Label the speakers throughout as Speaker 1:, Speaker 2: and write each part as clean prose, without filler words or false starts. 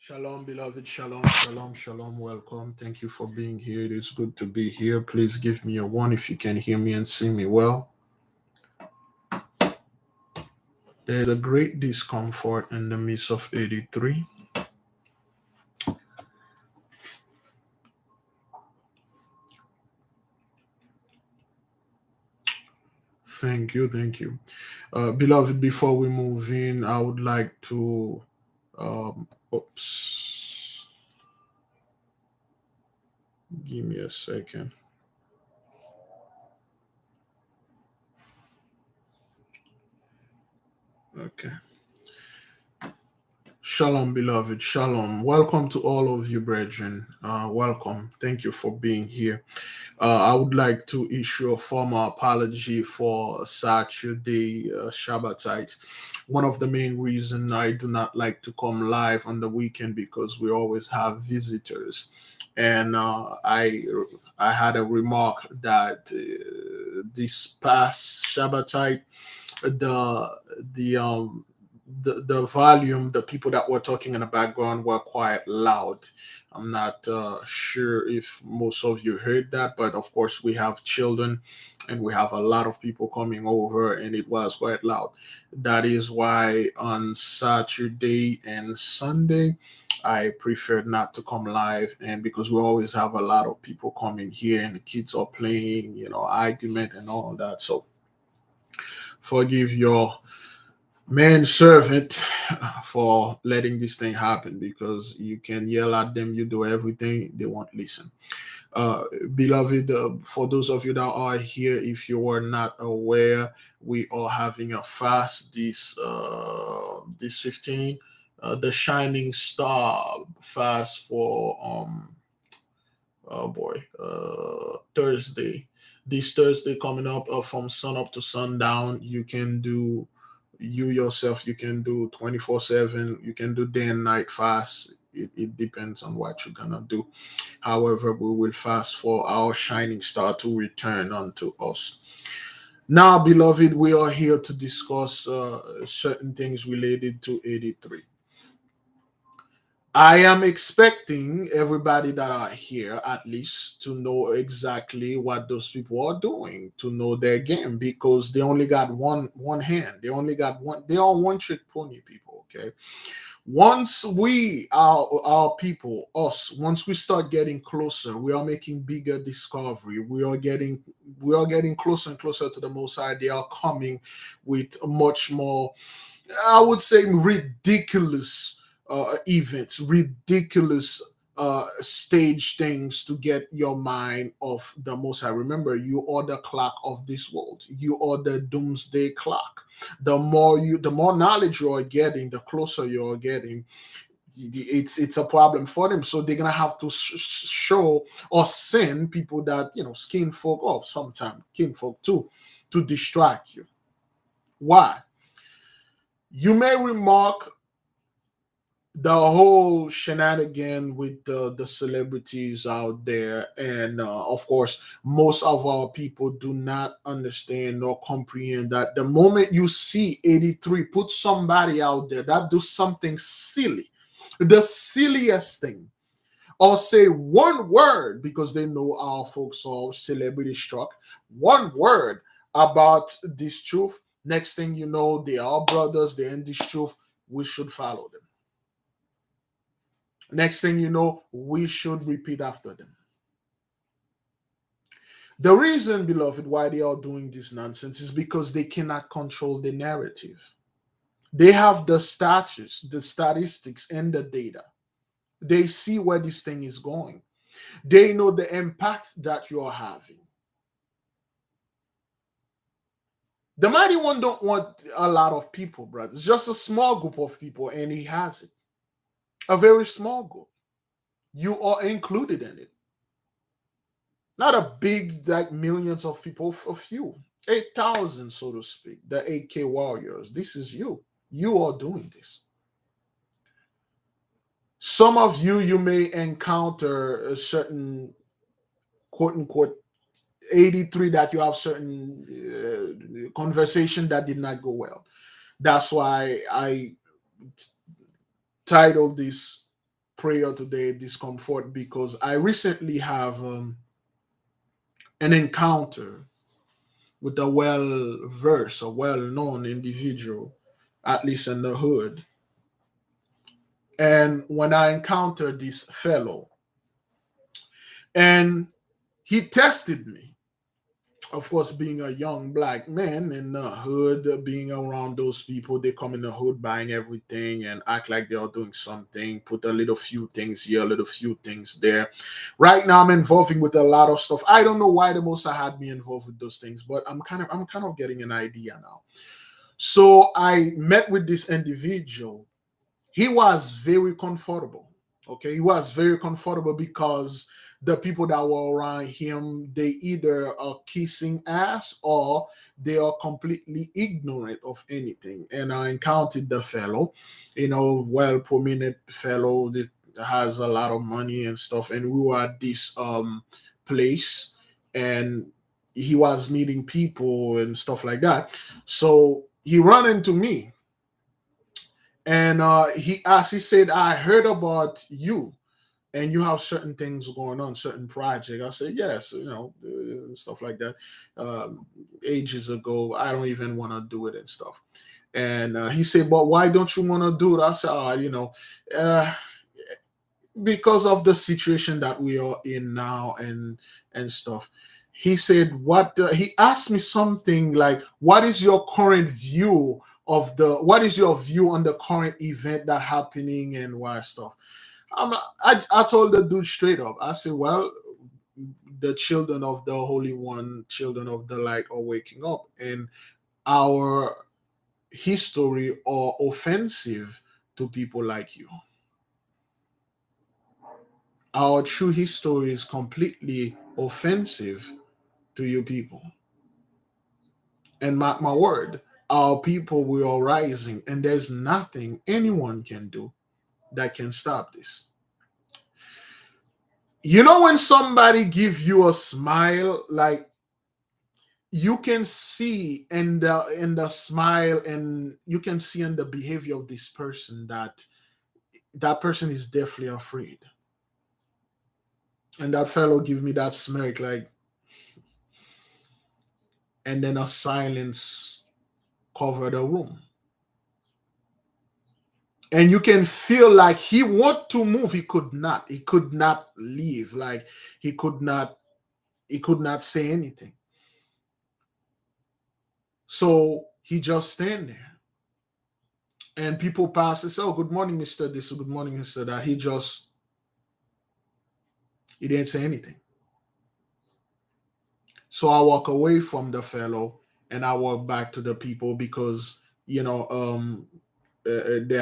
Speaker 1: Shalom, beloved. Shalom, shalom, shalom. Welcome. Thank you for being here. It is good to be here. Please give me a one if you can hear me and see me well. There's a great discomfort in the midst of 83. Thank you, thank you. Beloved, before we move in, I would like to, oops, give me a second. Okay. Shalom, beloved. Shalom. Welcome to all of you, brethren. Welcome. Thank you for being here. I would like to issue a formal apology for Saturday Shabbatite. One of the main reasons I do not like to come live on the weekend because we always have visitors, and I had a remark that this past Shabbatite the the volume, the people that were talking in the background were quite loud. I'm not sure if most of you heard that, but of course we have children and we have a lot of people coming over, and it was quite loud. That is why on Saturday and Sunday I preferred not to come live, and because we always have a lot of people coming here and the kids are playing, argument and all that. So forgive your manservant for letting this thing happen, because you can yell at them, you do everything, they won't listen. Beloved, for those of you that are here, if you are not aware, we are having a fast this 15, the Shining Star fast for oh boy, Thursday. This Thursday coming up, from sun up to sundown. You can do, you yourself, you can do 24/7. You can do day and night fast. It depends on what you're gonna do. However, we will fast for our shining star to return unto us. Now, beloved, we are here to discuss certain things related to 83. I am expecting everybody that are here at least to know exactly what those people are doing, to know their game, because they only got one hand. They only got one. They are one trick pony people. Okay. Once we our people us once we start getting closer, we are making bigger discovery. We are getting closer and closer to the Most High. They are coming with much more, I would say, ridiculous events, ridiculous stage things to get your mind off the Most High. Remember, you are the clock of this world. You are the doomsday clock. The more knowledge you are getting, the closer you are getting. It's a problem for them, so they're gonna have to show or send people that skin folk or sometimes kin folk too, to distract you. Why? You may remark the whole shenanigan with the celebrities out there, and of course most of our people do not understand nor comprehend that the moment you see 83 put somebody out there that do something silly, the silliest thing, or say one word, because they know our folks are celebrity struck, one word about this truth, next thing you know, they are brothers, they're in this truth, we should follow them. Next thing you know, we should repeat after them. The reason, beloved, why they are doing this nonsense is because they cannot control the narrative. They have the status, the statistics, and the data. They see where this thing is going. They know the impact that you're having. The mighty one don't want a lot of people, brother. It's just a small group of people, and he has it. A very small group. You are included in it. Not a big, like millions of people, a few. 8,000, so to speak. The 8K warriors. This is you. You are doing this. Some of you may encounter a certain quote unquote 83 that you have certain conversation that did not go well. That's why I titled this prayer today, Discomfort, because I recently have an encounter with a well-versed, a well-known individual, at least in the hood. And when I encountered this fellow, and he tested me, of course, being a young black man in the hood, being around those people, they come in the hood buying everything and act like they are doing something, put a little few things here, a little few things there. Right now, I'm involving with a lot of stuff. I don't know why the most I had me involved with those things, but I'm kind of getting an idea now. So I met with this individual. He was very comfortable. Okay, he was very comfortable because the people that were around him, they either are kissing ass or they are completely ignorant of anything. And I encountered the fellow, well prominent fellow that has a lot of money and stuff. And we were at this place, and he was meeting people and stuff like that. So he ran into me, and he said, I heard about you and you have certain things going on, certain project. I said, yes, stuff like that. Um, Ages ago, I don't even want to do it and stuff. And he said, but why don't you want to do it? I said, uh, because of the situation that we are in now and stuff. He said, he asked me something like, what is your current view what is your view on the current event that happening and why stuff. I told the dude straight up. I said, well, the children of the Holy One, children of the light are waking up, and our history are offensive to people like you. Our true history is completely offensive to you people. And mark my word, our people we are rising, and there's nothing anyone can do that can stop this. When somebody gives you a smile, like you can see in the smile, and you can see in the behavior of this person that that person is definitely afraid. And that fellow give me that smirk, like, and then a silence cover the room. And you can feel like he want to move, he could not leave, like he could not say anything. So he just stand there, and people pass and say, oh, good morning, Mr. This, good morning, Mr. That. He didn't say anything. So I walk away from the fellow, and I walk back to the people, because the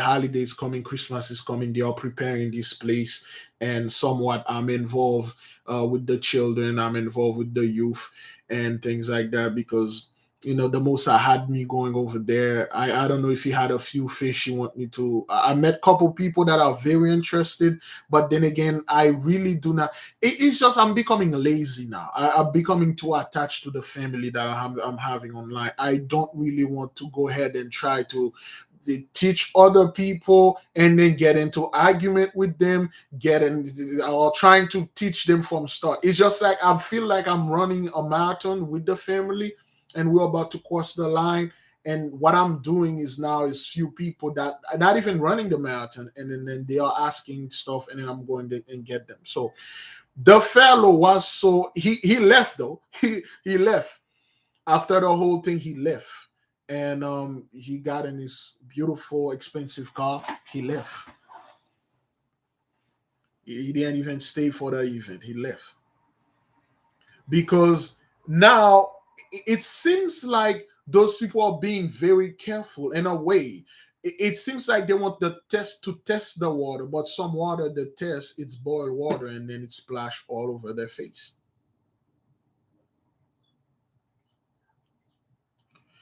Speaker 1: holidays coming, Christmas is coming. They are preparing this place, and somewhat I'm involved with the children. I'm involved with the youth and things like that, because the most I had me going over there. I don't know if he had a few fish he want me to. I met a couple people that are very interested, but then again, I really do not. It's just I'm becoming lazy now. I'm becoming too attached to the family that I'm having online. I don't really want to go ahead and try to teach other people and then get into argument with them, or trying to teach them from start. It's just like I feel like I'm running a marathon with the family, and we're about to cross the line. And what I'm doing is few people that are not even running the marathon, and then they are asking stuff, and then I'm going to and get them. So the fellow was he left though. He left after the whole thing. He left, and he got in his beautiful expensive car. He left. He didn't even stay for the event. He left, because now it seems like those people are being very careful in a way. It seems like they want the test the water, but some water the test, it's boiled water, and then it's splashed all over their face.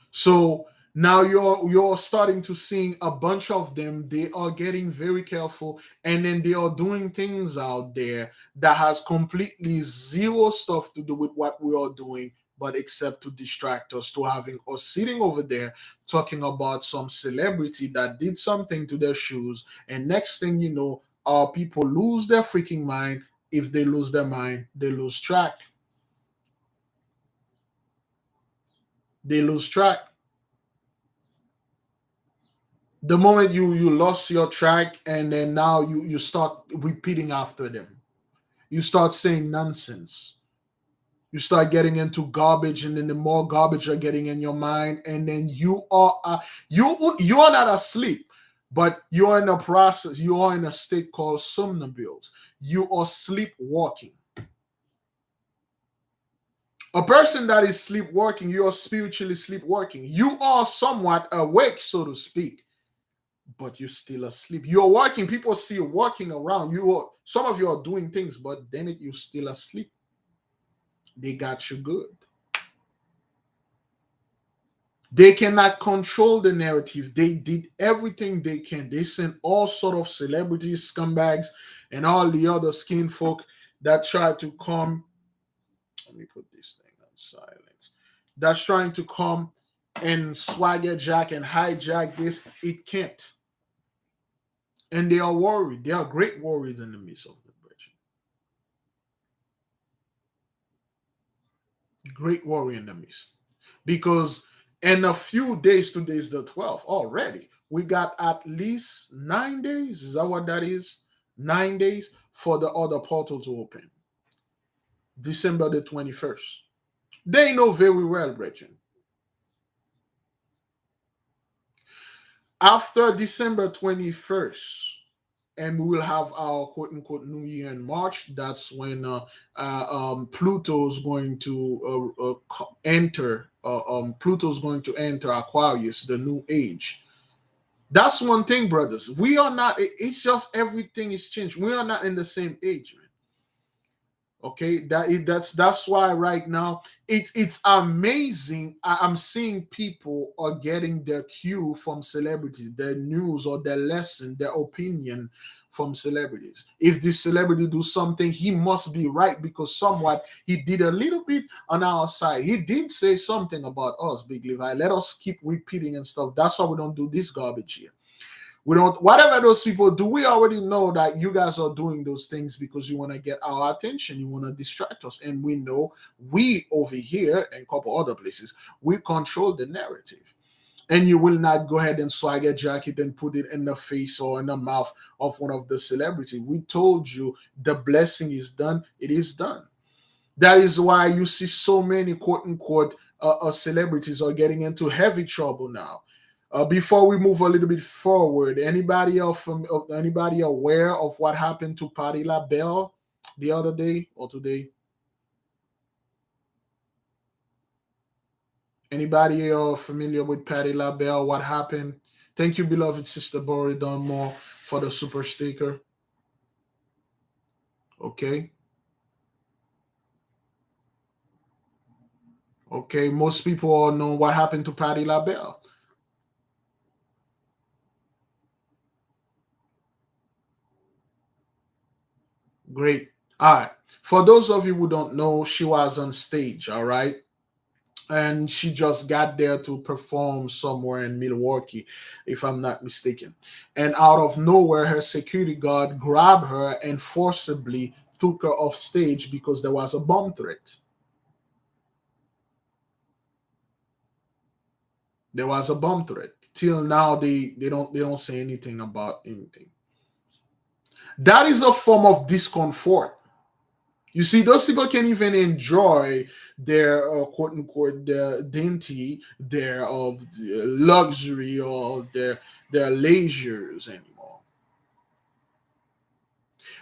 Speaker 1: So now you're starting to seeing a bunch of them. They are getting very careful, and then they are doing things out there that has completely zero stuff to do with what we are doing, but except to distract us, to having us sitting over there talking about some celebrity that did something to their shoes, and next thing you know, our people lose their freaking mind. If they lose their mind, they lose track. They lose track. The moment you lost your track, and then now you start repeating after them. You start saying nonsense. You start getting into garbage, and then the more garbage you're getting in your mind, and then you are not asleep, but you are in a process. You are in a state called somnambules. You are sleepwalking. A person that is sleepwalking, you are spiritually sleepwalking. You are somewhat awake, so to speak, but you're still asleep. You're walking. People see you walking around. You are, some of you are doing things, but then you're still asleep. They got you good. They cannot control the narrative. They did everything they can. They sent all sort of celebrities, scumbags, and all the other skin folk that try to come. Let me put this thing on silence. That's trying to come and swagger jack and hijack this. It can't. And they are worried. They are great worried in the midst of the bridge. Great worry in the midst. Because in a few days, today's the 12th already. We got at least 9 days. Is that what that is? 9 days for the other portal to open. December the 21st. They know very well, brethren. After December 21st, and we will have our quote unquote new year in March. That's when Pluto's going to enter. Pluto's going to enter Aquarius, the new age. That's one thing, brothers. We are not. It's just everything is changed. We are not in the same age, man. Okay, that's why right now it's amazing. I'm seeing people are getting their cue from celebrities, their news or their lesson, their opinion from celebrities. If this celebrity do something, he must be right because somewhat he did a little bit on our side. He did say something about us, Big Levi. Let us keep repeating and stuff. That's why we don't do this garbage here. We don't, whatever those people do, we already know that you guys are doing those things because you want to get our attention, you want to distract us, and we know we over here and a couple other places, we control the narrative. And you will not go ahead and swag a jacket and put it in the face or in the mouth of one of the celebrities. We told you the blessing is done, it is done. That is why you see so many quote unquote celebrities are getting into heavy trouble now. Before we move a little bit forward, anybody aware of what happened to Patti LaBelle the other day or today? Anybody familiar with Patti LaBelle? What happened? Thank you, beloved sister Bori Dunmore, for the super sticker. Okay. Okay, most people all know what happened to Patti LaBelle. Great. All right. For those of you who don't know, she was on stage, all right? And she just got there to perform somewhere in Milwaukee, if I'm not mistaken. And out of nowhere, her security guard grabbed her and forcibly took her off stage because there was a bomb threat. There was a bomb threat. Till now, they don't say anything about anything. That is a form of discomfort. You see, those people can't even enjoy their quote unquote their dainty, their luxury or their leisures anymore.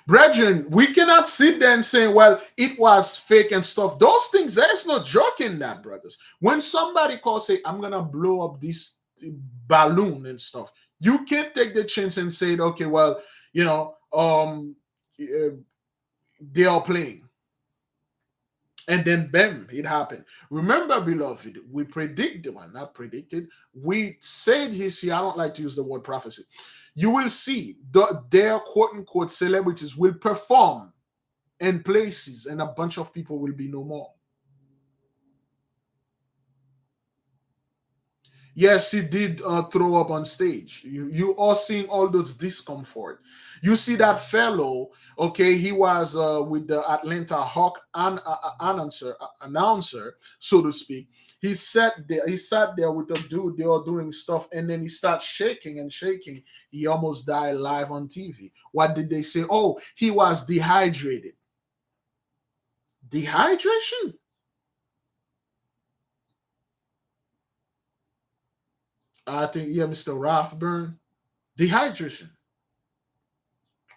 Speaker 1: Brethren, we cannot sit there and say, well, it was fake and stuff. Those things, there's no joke in that, brothers. When somebody calls, say, I'm gonna blow up this balloon and stuff, you can't take the chance and say, okay, well, they are playing. And then bam, it happened. Remember, beloved, we predicted, well, not predicted, we said his year. I don't like to use the word prophecy. You will see their quote unquote celebrities will perform in places, and a bunch of people will be no more. Yes, he did throw up on stage. You are seeing all those discomfort. You see that fellow, okay, he was with the Atlanta Hawk announcer, so to speak. He sat there with a dude, they were doing stuff, and then he starts shaking and shaking. He almost died live on TV. What did they say? Oh, he was dehydrated. Dehydration? I think, yeah, Mr. Rathburn. Dehydration.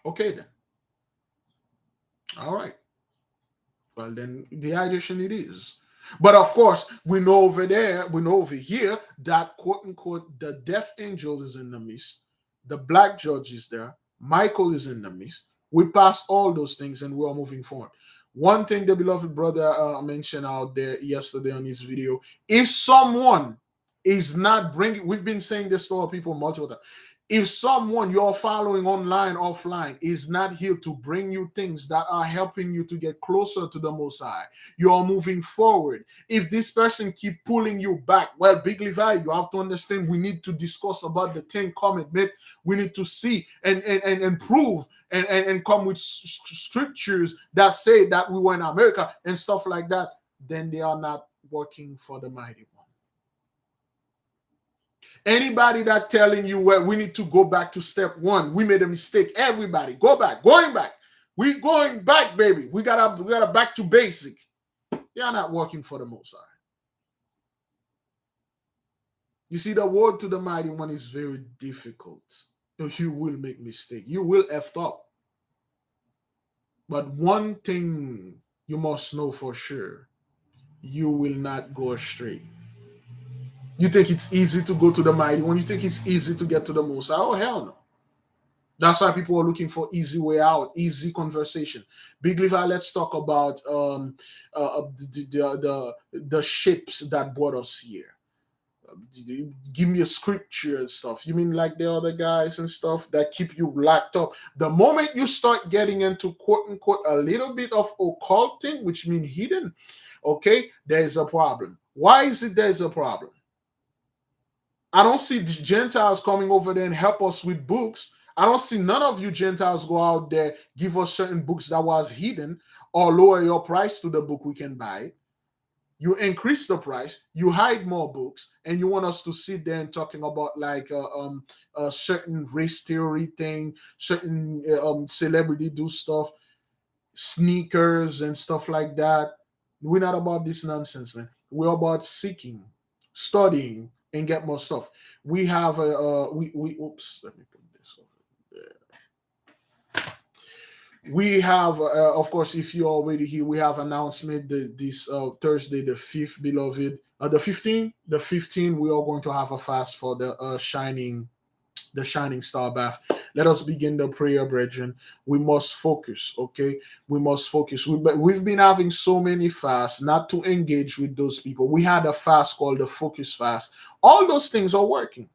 Speaker 1: Okay, then. All right. Well, then dehydration it is. But of course, we know over there, we know over here that quote unquote the death angel is in the midst, the black judge is there, Michael is in the midst. We pass all those things and we are moving forward. One thing the beloved brother mentioned out there yesterday on his video: if someone is not bringing, we've been saying this to our people multiple times, if someone you're following online, offline, is not here to bring you things that are helping you to get closer to the Most High, you're moving forward. If this person keep pulling you back, well, Big Levi, you have to understand we need to discuss about the 10 Commandments. We need to see and prove and come with scriptures that say that we were in America and stuff like that. Then they are not working for the mighty one. Anybody that telling you, well, we need to go back to step one, we made a mistake. Everybody, go back, going back. We going back, baby. We gotta back to basic. You're not working for the Most High. You see, the word to the mighty one is very difficult. You will make mistake. You will F up. But one thing you must know for sure: you will not go astray. You think it's easy to go to the mighty one? You think it's easy to get to the Most High? Oh, hell no. That's why people are looking for easy way out, easy conversation. Big Levi, let's talk about the ships that brought us here. Give me a scripture and stuff. You mean like the other guys and stuff that keep you locked up? The moment you start getting into quote unquote a little bit of occulting, which means hidden, okay, there's a problem. Why is it there's a problem? I don't see the Gentiles coming over there and help us with books. I don't see none of you Gentiles go out there, give us certain books that was hidden, or lower your price to the book we can buy it. You increase the price, you hide more books, and you want us to sit there and talking about like a certain race theory thing, certain celebrity do stuff, sneakers and stuff like that. We're not about this nonsense, man. We're about seeking, studying, and get more stuff. We have we oops, let me put this over there. We have of course, if you're already here, we have announcement this Thursday the 5th, beloved, the 15th we are going to have a fast for the shining star bath. Let us begin the prayer, brethren. We must focus, okay? We must focus. We've been having so many fasts not to engage with those people. We had a fast called the focus fast. All those things are working.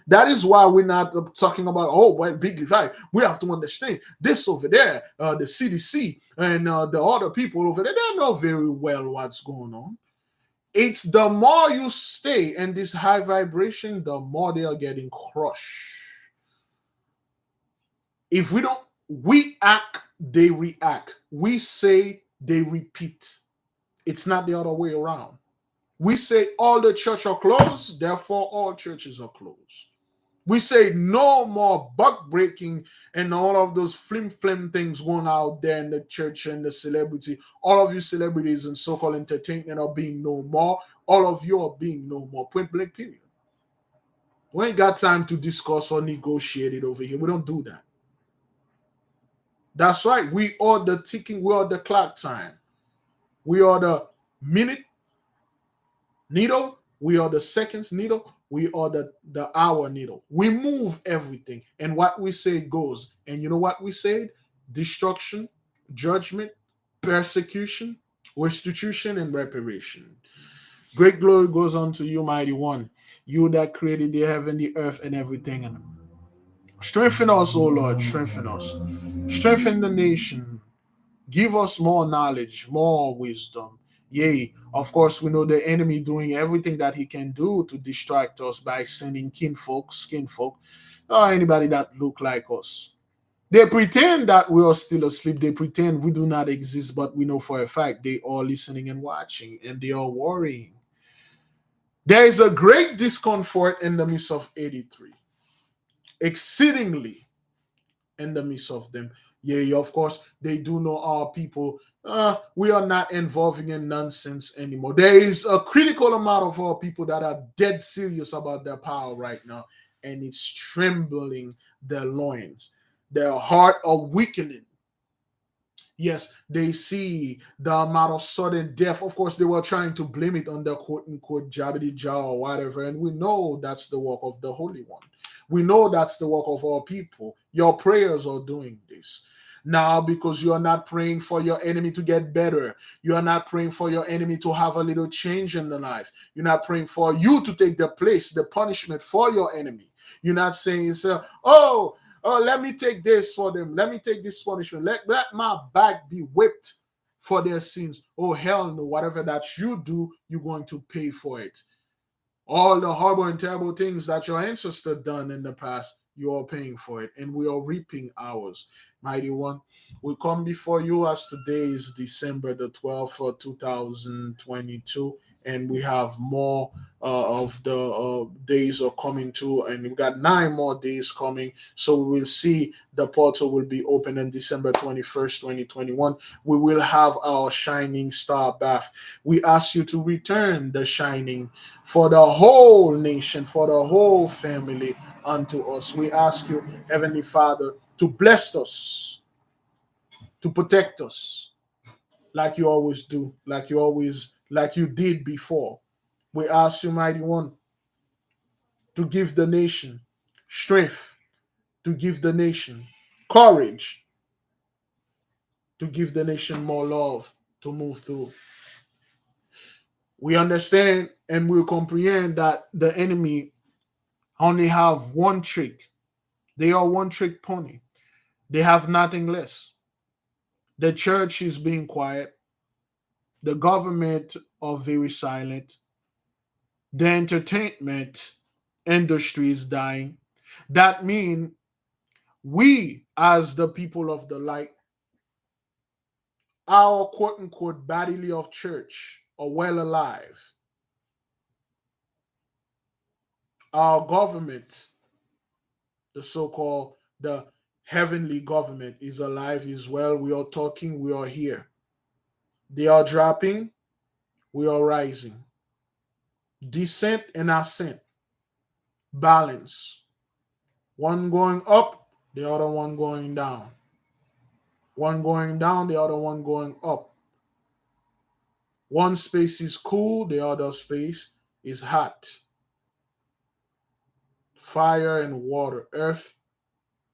Speaker 1: That is why we're not talking about, oh, well, Big Levi. We have to understand this over there, the CDC and the other people over there. They know very well what's going on. It's the more you stay in this high vibration, the more they are getting crushed. If we act, they react. We say, they repeat. It's not the other way around. We say all the church are closed, therefore all churches are closed. We say no more buck breaking and all of those flim things going out there in the church and the celebrity. All of you celebrities and so-called entertainment are being no more. All of you are being no more. Point blank, period. We ain't got time to discuss or negotiate it over here. We don't do that. That's right. We are the ticking, we are the clock time. We are the minute needle. We are the seconds needle. We are the hour needle. We move everything. And what we say goes. And you know what we said? Destruction, judgment, persecution, restitution, and reparation. Great glory goes unto you, mighty one. You that created the heaven, the earth, and everything in them. Strengthen us, O Lord. Strengthen us. Strengthen the nation. Give us more knowledge, more wisdom. Yea, of course, we know the enemy doing everything that he can do to distract us by sending kinfolk, skinfolk, or anybody that look like us. They pretend that we are still asleep. They pretend we do not exist, but we know for a fact they are listening and watching, and they are worrying. There is a great discomfort in the midst of 83, exceedingly in the midst of them. Yeah, of course, they do know our people. We are not involving in nonsense anymore. There is a critical amount of our people that are dead serious about their power right now, and it's trembling their loins. Their heart are weakening. Yes, they see the amount of sudden death. Of course, they were trying to blame it on the quote unquote Jabidi Jah or whatever. And we know that's the work of the Holy One. We know that's the work of our people. Your prayers are doing this. Now, because you are not praying for your enemy to get better, you are not praying for your enemy to have a little change in the life. You're not praying for you to take the place, the punishment for your enemy. You're not saying, oh, let me take this for them. Let me take this punishment. Let my back be whipped for their sins. Oh, hell no. Whatever that you do, you're going to pay for it. All the horrible and terrible things that your ancestors done in the past, you are paying for it. And we are reaping ours. Mighty One, we come before you as today is December the 12th for 2022. And we have more of the days are coming too, and we've got 9 more days coming. So we will see the portal will be open on December 21st, 2021. We will have our shining star bath. We ask you to return the shining for the whole nation, for the whole family unto us. We ask you, Heavenly Father, to bless us, to protect us, like you always do, like you did before. We ask you, Mighty One, to give the nation strength, to give the nation courage, to give the nation more love to move through. We understand and we comprehend that the enemy only have one trick. They are one trick pony. They have nothing less. The church is being quiet. The government are very silent. The entertainment industry is dying. That means we, as the people of the light, our quote unquote bodily of church are well alive. Our government, the so-called the heavenly government, is alive as well. We are talking, we are here. They are dropping, we are rising. Descent and ascent, balance. One going up, the other one going down. One going down, the other one going up. One space is cool, the other space is hot. Fire and water, earth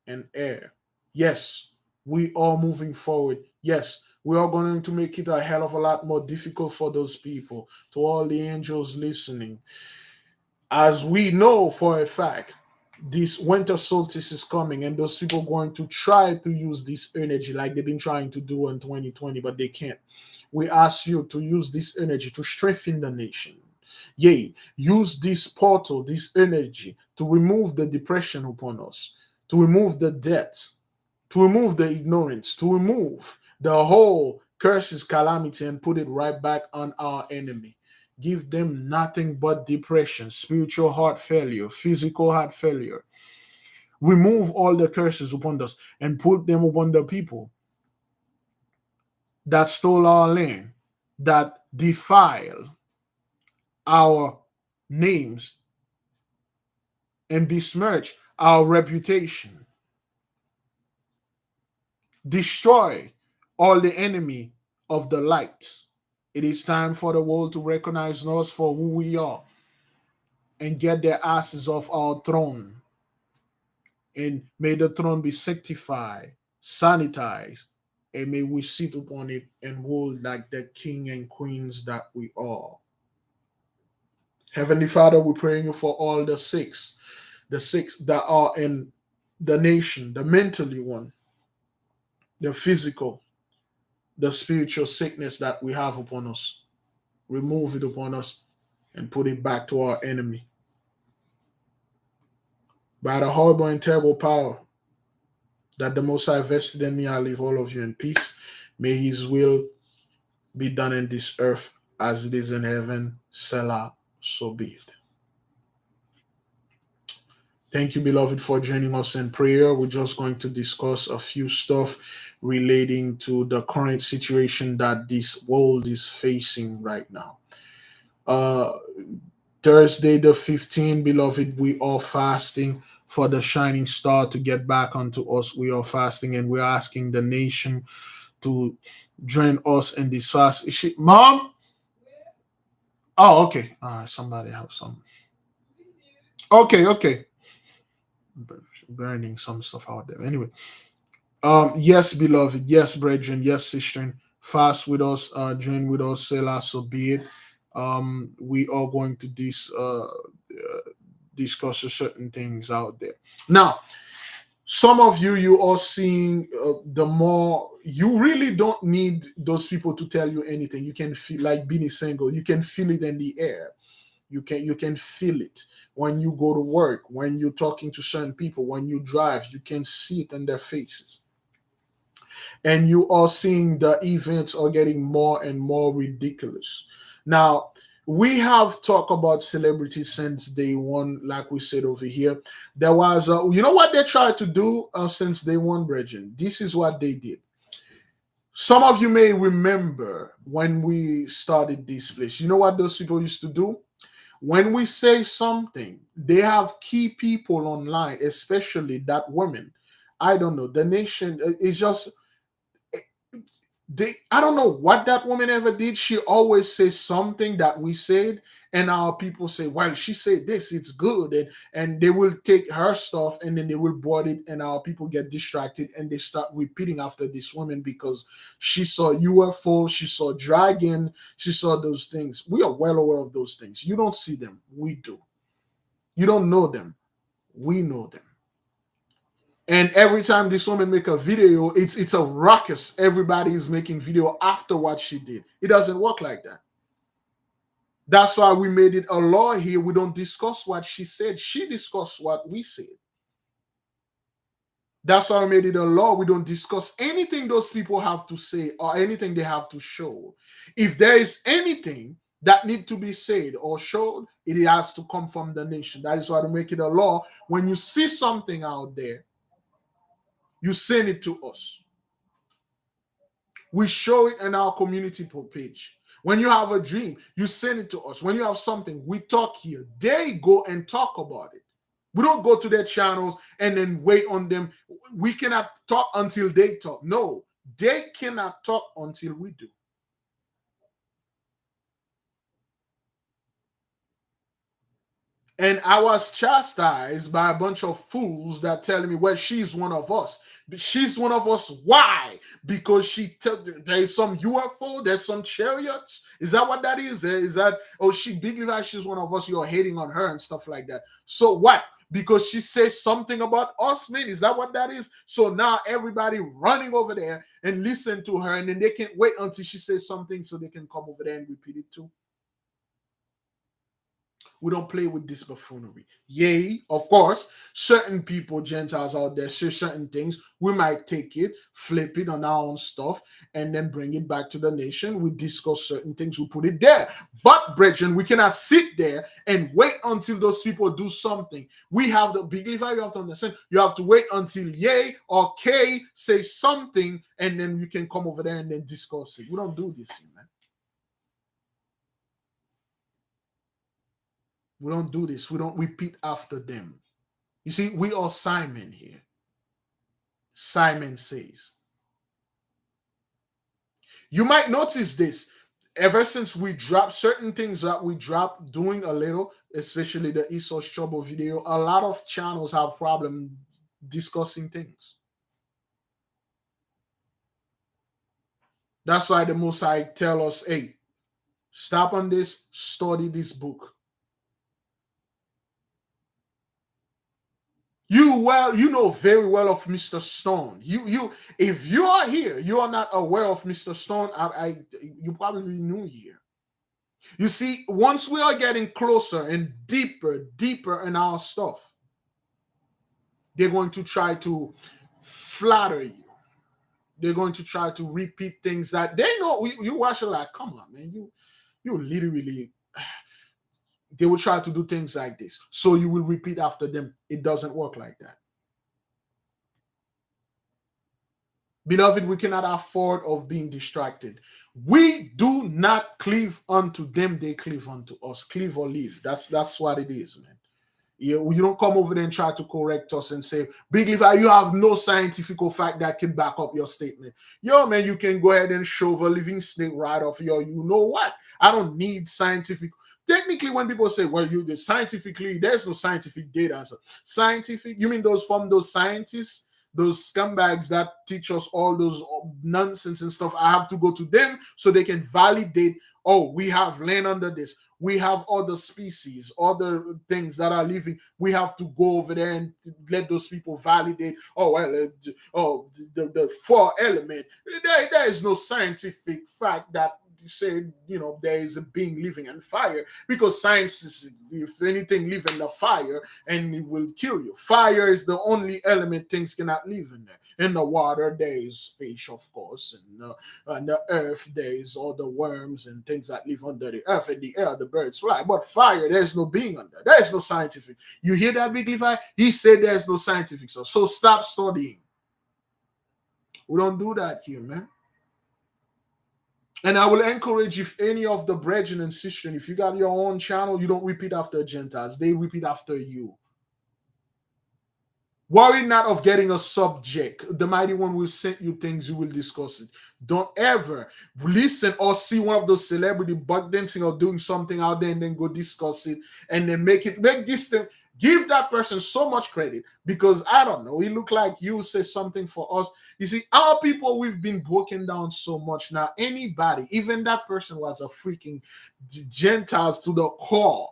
Speaker 1: and air. Yes, we are moving forward. Yes, we are going to make it a hell of a lot more difficult for those people, to all the angels listening. As we know for a fact, this winter solstice is coming, and those people going to try to use this energy like they've been trying to do in 2020, but they can't. We ask you to use this energy to strengthen the nation. Yea, use this portal, this energy to remove the depression upon us, to remove the debt, to remove the ignorance, to remove the whole curses, calamity, and put it right back on our enemy. Give them nothing but depression, spiritual heart failure, physical heart failure. Remove all the curses upon us and put them upon the people that stole our land, that defile our names and besmirch our reputation. Destroy all the enemy of the light. It is time for the world to recognize us for who we are and get their asses off our throne. And may the throne be sanctified, sanitized, and may we sit upon it and rule like the king and queens that we are. Heavenly Father, we're praying for all the six that are in the nation, the mentally one, the physical, the spiritual sickness that we have upon us. remove it upon us, and put it back to our enemy. By the horrible and terrible power that the Most High vested in me, I leave all of you in peace. May His will be done in this earth as it is in heaven. Selah, so be it. Thank you, beloved, for joining us in prayer. We're just going to discuss a few stuff relating to the current situation that this world is facing right now. Thursday the 15th, beloved, we are fasting for the shining star to get back unto us. We are fasting and we're asking the nation to join us in this fast. Is she, Mom? Oh, okay. Somebody have some. Okay. Burning some stuff out there. Anyway, yes, beloved, yes, brethren, yes, sister, fast with us, join with us, Selah, so be it. We are going to discuss certain things out there. Now, some of you are seeing the more you really don't need those people to tell you anything. You can feel like being single. You can feel it in the air. You can feel it when you go to work, when you're talking to certain people, when you drive. You can see it in their faces, and you are seeing the events are getting more and more ridiculous. Now, we have talked about celebrities since day one, like we said over here. There was, you know what they tried to do since day one, Bridget? This is what they did. Some of you may remember when we started this place. You know what those people used to do? When we say something, they have key people online, especially that woman. I don't know. The nation is just I don't know what that woman ever did. She always says something that we said, and our people say, well, she said this, it's good, and they will take her stuff and then they will board it, and our people get distracted and they start repeating after this woman because she saw UFO, she saw dragon, she saw those things. We are well aware of those things. You don't see them, we do. You don't know them, we know them. And every time this woman make a video, it's a ruckus. Everybody is making video after what she did. It doesn't work like that. That's why we made it a law here. We don't discuss what she said. She discussed what we said. That's why I made it a law. We don't discuss anything those people have to say or anything they have to show. If there is anything that need to be said or showed, it has to come from the nation. That is why we make it a law. When you see something out there, you send it to us. We show it in our community page. When you have a dream, you send it to us. When you have something, we talk here. They go and talk about it. We don't go to their channels and then wait on them. We cannot talk until they talk. No, they cannot talk until we do. And I was chastised by a bunch of fools that tell me, well, she's one of us. She's one of us. Why? Because there's some UFO, there's some chariots. Is that what that is? Is that, oh, she big like she's one of us, you're hating on her and stuff like that. So what? Because she says something about us, man. Is that what that is? So now everybody running over there and listen to her, and then they can't wait until she says something so they can come over there and repeat it too. We don't play with this buffoonery. Yea, of course, certain people, Gentiles out there, say certain things. We might take it, flip it on our own stuff, and then bring it back to the nation. We discuss certain things, we put it there. But, brethren, we cannot sit there and wait until those people do something. We have the big lever, you have to understand. You have to wait until Yea or K say something, and then you can come over there and then discuss it. We don't do this, man. We don't do this. We don't repeat after them. You see, we are Simon here. Simon says. You might notice this. Ever since we dropped certain things that we dropped doing a little, especially the Esau's Trouble video, a lot of channels have problem discussing things. That's why the Most High tell us, hey, stop on this, study this book. You know very well of Mr. Stone. If you are here, you are not aware of Mr. Stone. You probably new here. You see, once we are getting closer and deeper in our stuff, they're going to try to flatter you. They're going to try to repeat things that they know. You watch it like, come on, man, you literally. They will try to do things like this, so you will repeat after them. It doesn't work like that. Beloved, we cannot afford of being distracted. We do not cleave unto them; they cleave unto us. Cleave or leave. That's what it is, man. You don't come over there and try to correct us and say, Big Levi, you have no scientific fact that can back up your statement. Yo, man, you can go ahead and shove a living snake right off your, you know what? I don't need scientific. Technically, when people say, well, scientifically, there's no scientific data. So scientific, you mean those from those scientists? Those scumbags that teach us all those nonsense and stuff. I have to go to them so they can validate. Oh, we have land under this. We have other species, other things that are living. We have to go over there and let those people validate. Oh well, the four element. There is no scientific fact that say there is a being living in fire, because science is, if anything live in the fire and it will kill you. Fire is the only element things cannot live in there. In the water there is fish, of course, and the earth there is all the worms and things that live under the earth. In the air the birds fly, but fire there's no being under. There is no scientific. You hear that, Big Levi? He said there's no scientific. So stop studying. We don't do that here, man. And I will encourage, if any of the brethren and sisters, if you got your own channel, you don't repeat after Gentiles. They repeat after you. Worry not of getting a subject. The Mighty One will send you things, you will discuss it. Don't ever listen or see one of those celebrity butt dancing or doing something out there and then go discuss it and then make this thing. Give that person so much credit, because I don't know, it looked like you say something for us. You see, our people, we've been broken down so much. Now, anybody, even that person was a freaking Gentiles to the core.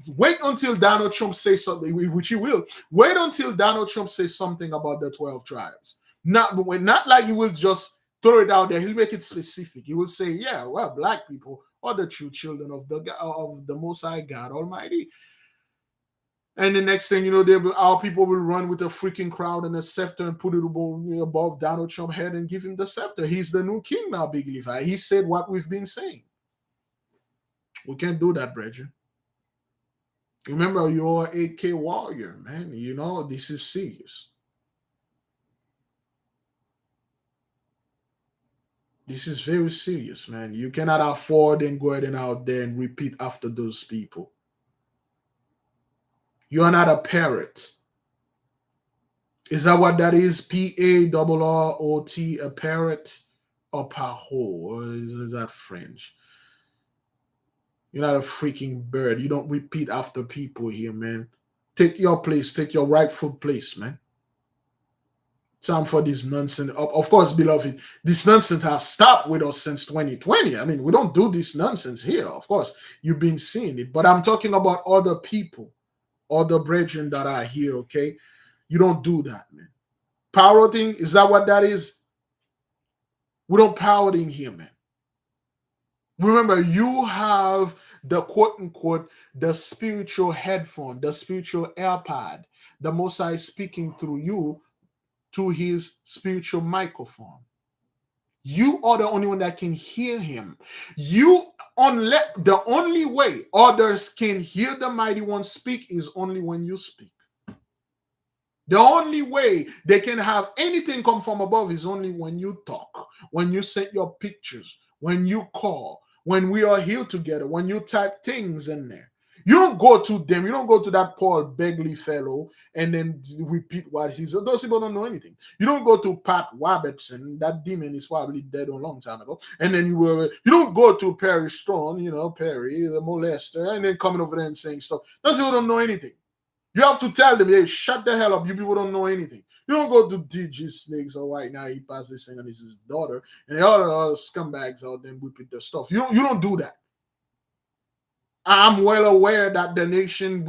Speaker 1: Wait until Donald Trump says something, which he will. Wait until Donald Trump says something about the 12 tribes. Not like he will just throw it out there. He'll make it specific. He will say, yeah, well, black people are the true children of the Most High God Almighty. And the next thing you know, our people will run with a freaking crowd and a scepter and put it above Donald Trump's head and give him the scepter. He's the new king now, Big Levi. He said what we've been saying. We can't do that, brethren. Remember, you're a 8K warrior, man. This is serious. This is very serious, man. You cannot afford and go ahead and out there and repeat after those people. You are not a parrot. Is that what that is? Parrot, a parrot, or paho? Or is that French? You're not a freaking bird. You don't repeat after people here, man. Take your place. Take your rightful place, man. Time for this nonsense. Of course, beloved, this nonsense has stopped with us since 2020. I mean, we don't do this nonsense here. Of course, you've been seeing it. But I'm talking about other people. Other brethren that are here, okay? You don't do that, man. Parroting, is that what that is? We don't parroting here, man. Remember, you have the quote-unquote, the spiritual headphone, the spiritual AirPod. The Most High is speaking through you to his spiritual microphone. You are the only one that can hear him. The only way others can hear the Mighty One speak is only when you speak. The only way they can have anything come from above is only when you talk, when you send your pictures, when you call, when we are here together, when you type things in there. You don't go to them. You don't go to that Paul Begley fellow and then repeat what he said. Those people don't know anything. You don't go to Pat Robertson. That demon is probably dead a long time ago. And then you don't go to Perry Strong, Perry, the molester, and then coming over there and saying stuff. Those people don't know anything. You have to tell them, hey, shut the hell up. You people don't know anything. You don't go to DG Snakes or right now he passed this thing and it's his daughter. And the other scumbags out there repeat their stuff. You don't do that. I'm well aware that the nation,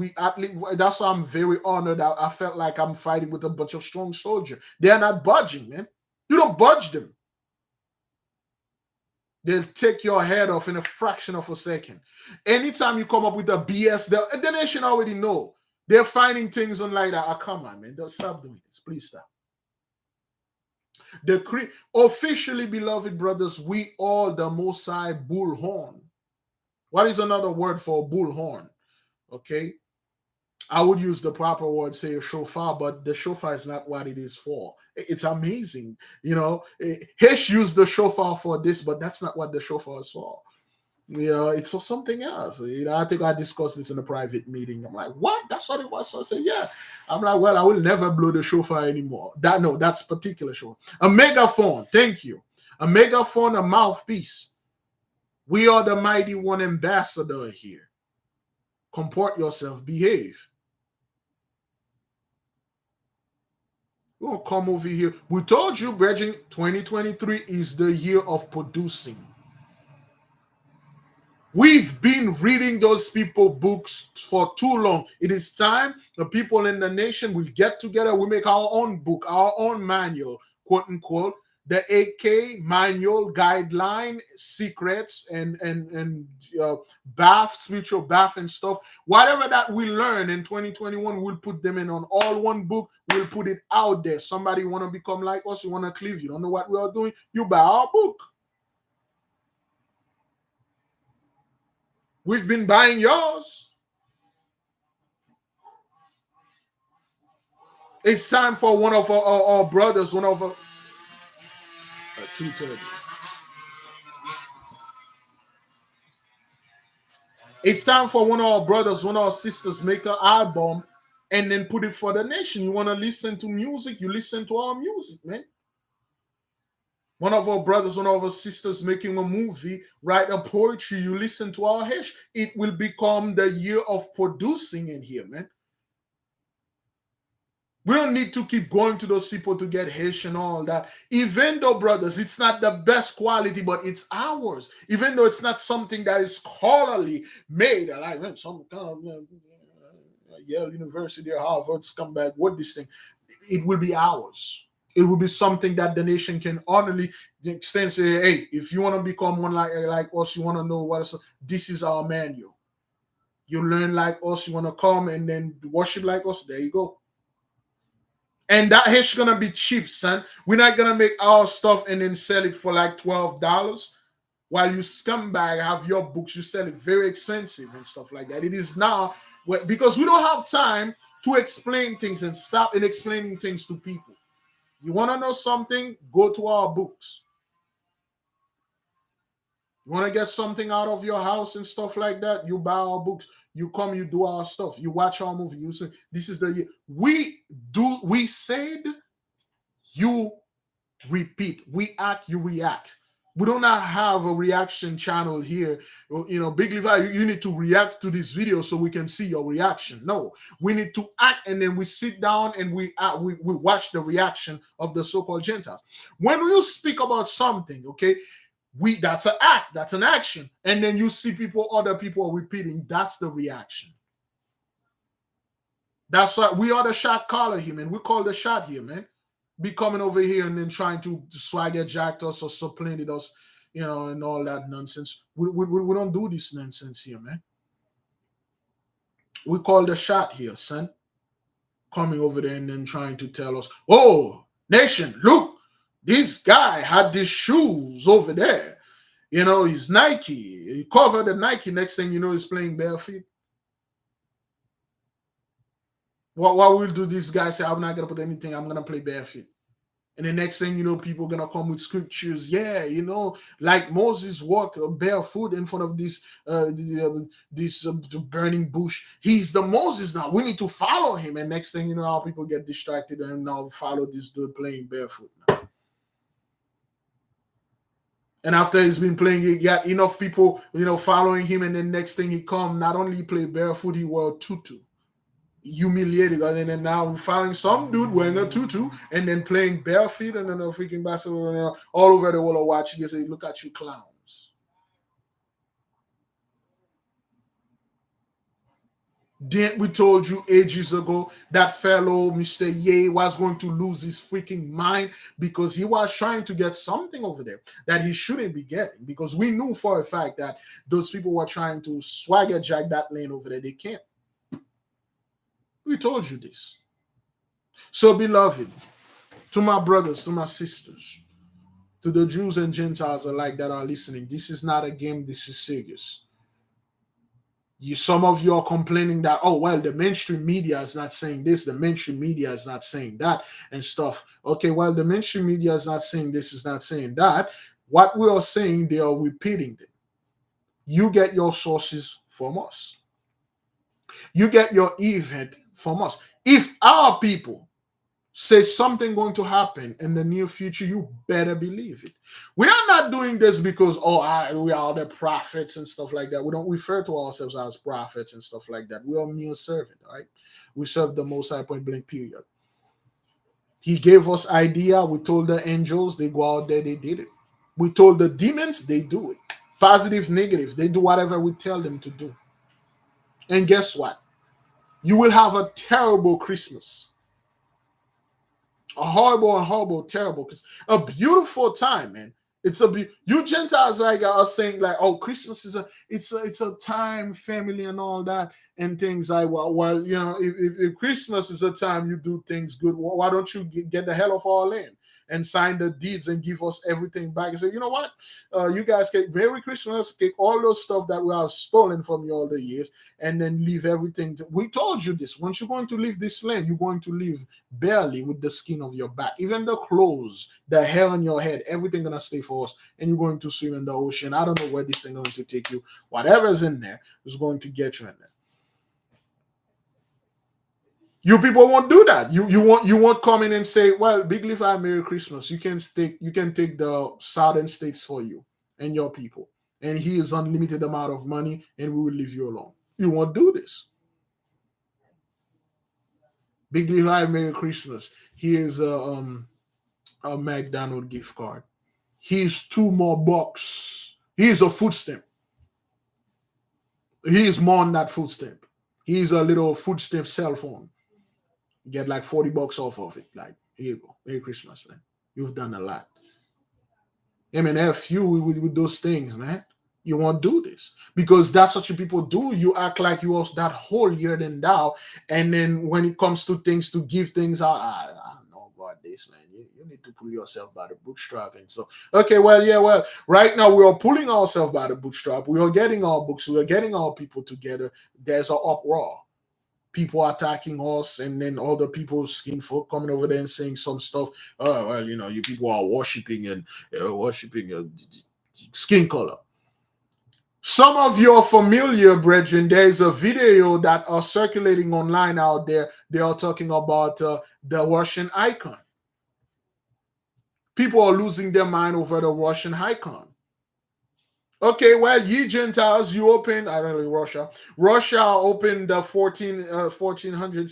Speaker 1: that's why I'm very honored. I felt like I'm fighting with a bunch of strong soldiers. They're not budging, man. You don't budge them. They'll take your head off in a fraction of a second. Anytime you come up with a BS, the nation already know. They're finding things on like that. Oh, come on, man. Don't stop doing this. Please stop. Officially, beloved brothers, we all the Most High bullhorn. What is another word for bullhorn? Okay. I would use the proper word, say a shofar, but the shofar is not what it is for. It's amazing. You know, Hesh used the shofar for this, but that's not what the shofar is for. You know, it's for something else. You know, I think I discussed this in a private meeting. I'm like, what? That's what it was. So I said, yeah. I'm like, well, I will never blow the shofar anymore. That's particular shofar. A megaphone. Thank you. A megaphone, a mouthpiece. We are the mighty one ambassador here. Comport yourself. Behave. We don't come over here. We told you, brethren, 2023 is the year of producing. We've been reading those people books for too long. It is time the people in the nation will get together. We make our own book, our own manual, quote unquote, the AK manual, guideline, secrets, and spiritual bath and stuff. Whatever that we learn in 2021, we'll put them in on all one book. We'll put it out there. Somebody want to become like us, you want to cleave, you don't know what we are doing, you buy our book. We've been buying yours. It's time for one of our brothers, one of our 2:30. It's time for one of our brothers, one of our sisters make an album and then put it for the nation. You want to listen to music, you listen to our music, man. One of our brothers, one of our sisters making a movie, write a poetry, you listen to our hash. It will become the year of producing in here, man. We don't need to keep going to those people to get hash and all that. Even though, brothers, it's not the best quality, but it's ours. Even though it's not something that is scholarly made, like some kind of Yale University or Harvard scumbag, what this thing, it will be ours. It will be something that the nation can honorably extend. Say, hey, if you want to become one like us, you want to know what this is our manual. You learn like us, you want to come and then worship like us. There you go. And that is gonna be cheap, son. We're not gonna make our stuff and then sell it for like $12. While you scumbag have your books, you sell it very expensive and stuff like that. It is now because we don't have time to explain things and stop and explaining things to people. You want to know something? Go to our books. You want to get something out of your house and stuff like that? You buy our books. You come, you do our stuff. You watch our movie. You say, this is the year. We said, you repeat. We act, you react. We do not have a reaction channel here. You know, Big Levi, you need to react to this video so we can see your reaction. No, we need to act, and then we sit down and we watch the reaction of the so-called Gentiles. When you speak about something, okay, that's an act, that's an action, and then you see other people are repeating. That's the reaction. That's why we are the shot caller here, man. We call the shot here, man. Be coming over here and then trying to swagger jacked us or supplanted us, you know, and all that nonsense. We don't do this nonsense here, man. We call the shot here, son. Coming over there and then trying to tell us, oh, nation, look, this guy had these shoes over there. You know, he's Nike. He covered the Nike. Next thing you know, he's playing bare feet. What will do this guy say, I'm not going to put anything, I'm going to play bare feet. And the next thing you know, people are going to come with scriptures. Yeah, you know, like Moses walked barefoot in front of this burning bush. He's the Moses now. We need to follow him. And next thing you know, how people get distracted and now follow this dude playing barefoot now. And after he's been playing, he got enough people, you know, following him. And then next thing he come, not only play barefoot, he wore a tutu. Humiliated, and then now we're finding some dude wearing a tutu and then playing bare feet and then a freaking basketball all over the world watching. You say, look at you clowns. Didn't we told you ages ago that fellow Mr. Ye was going to lose his freaking mind because he was trying to get something over there that he shouldn't be getting, because we knew for a fact that those people were trying to swagger jack that lane over there. They can't. We told you this. So, beloved, to my brothers, to my sisters, to the Jews and Gentiles alike that are listening, this is not a game, this is serious. Some of you are complaining that, oh well, the mainstream media is not saying this, the mainstream media is not saying that, and stuff. Okay, well, the mainstream media is not saying this, is not saying that. What we are saying, they are repeating them. You get your sources from us. You get your event from us. If our people say something going to happen in the near future, you better believe it. We are not doing this because we are the prophets and stuff like that. We don't refer to ourselves as prophets and stuff like that. We are mere servant, right? We serve the Most High, point blank, period. He gave us idea. We told the angels, they go out there, they did it. We told the demons, they do it. Positive, negative, they do whatever we tell them to do. And guess what? You will have a terrible Christmas. A horrible, terrible, because a beautiful time, man. It's you Gentiles like are saying like, oh, Christmas is a time, family and all that, and things like, well, you know, if Christmas is a time you do things good, why don't you get the hell off our land and sign the deeds and give us everything back and say, you know what, you guys take Merry Christmas, take all those stuff that we have stolen from you all the years, and then leave everything. We told you this. Once you're going to leave this land, you're going to leave barely with the skin of your back. Even the clothes, the hair on your head, everything gonna stay for us, and you're going to swim in the ocean. I don't know where this thing going to take you. Whatever's in there is going to get you in there. You people won't do that. You won't come in and say, well, Big Levi, Merry Christmas. You can take the southern states for you and your people. And he is unlimited amount of money, and we will leave you alone. You won't do this. Big Levi, Merry Christmas. Here's a McDonald gift card. Here's $2 more. Here's a food stamp. Here's more than that food stamp. Here's a little food stamp cell phone. You get like $40 off of it. Like, here you go. Merry Christmas, man. You've done a lot. I mean, F you with those things, man. You won't do this because that's what you people do. You act like you are that holier than thou, and then when it comes to things to give things out, I don't know about this, man. You need to pull yourself by the bootstrap. And so, okay, well, yeah, well, right now we are pulling ourselves by the bootstrap. We are getting our books. We are getting our people together. There's an uproar. People attacking us, and then other people, skin folk, coming over there and saying some stuff. Oh, well, you know, you people are worshiping and worshiping skin color. Some of you are familiar, brethren. There is a video that are circulating online out there. They are talking about the Russian icon. People are losing their mind over the Russian icon. Okay, well, ye Gentiles, you opened, I don't know, Russia opened the 1400,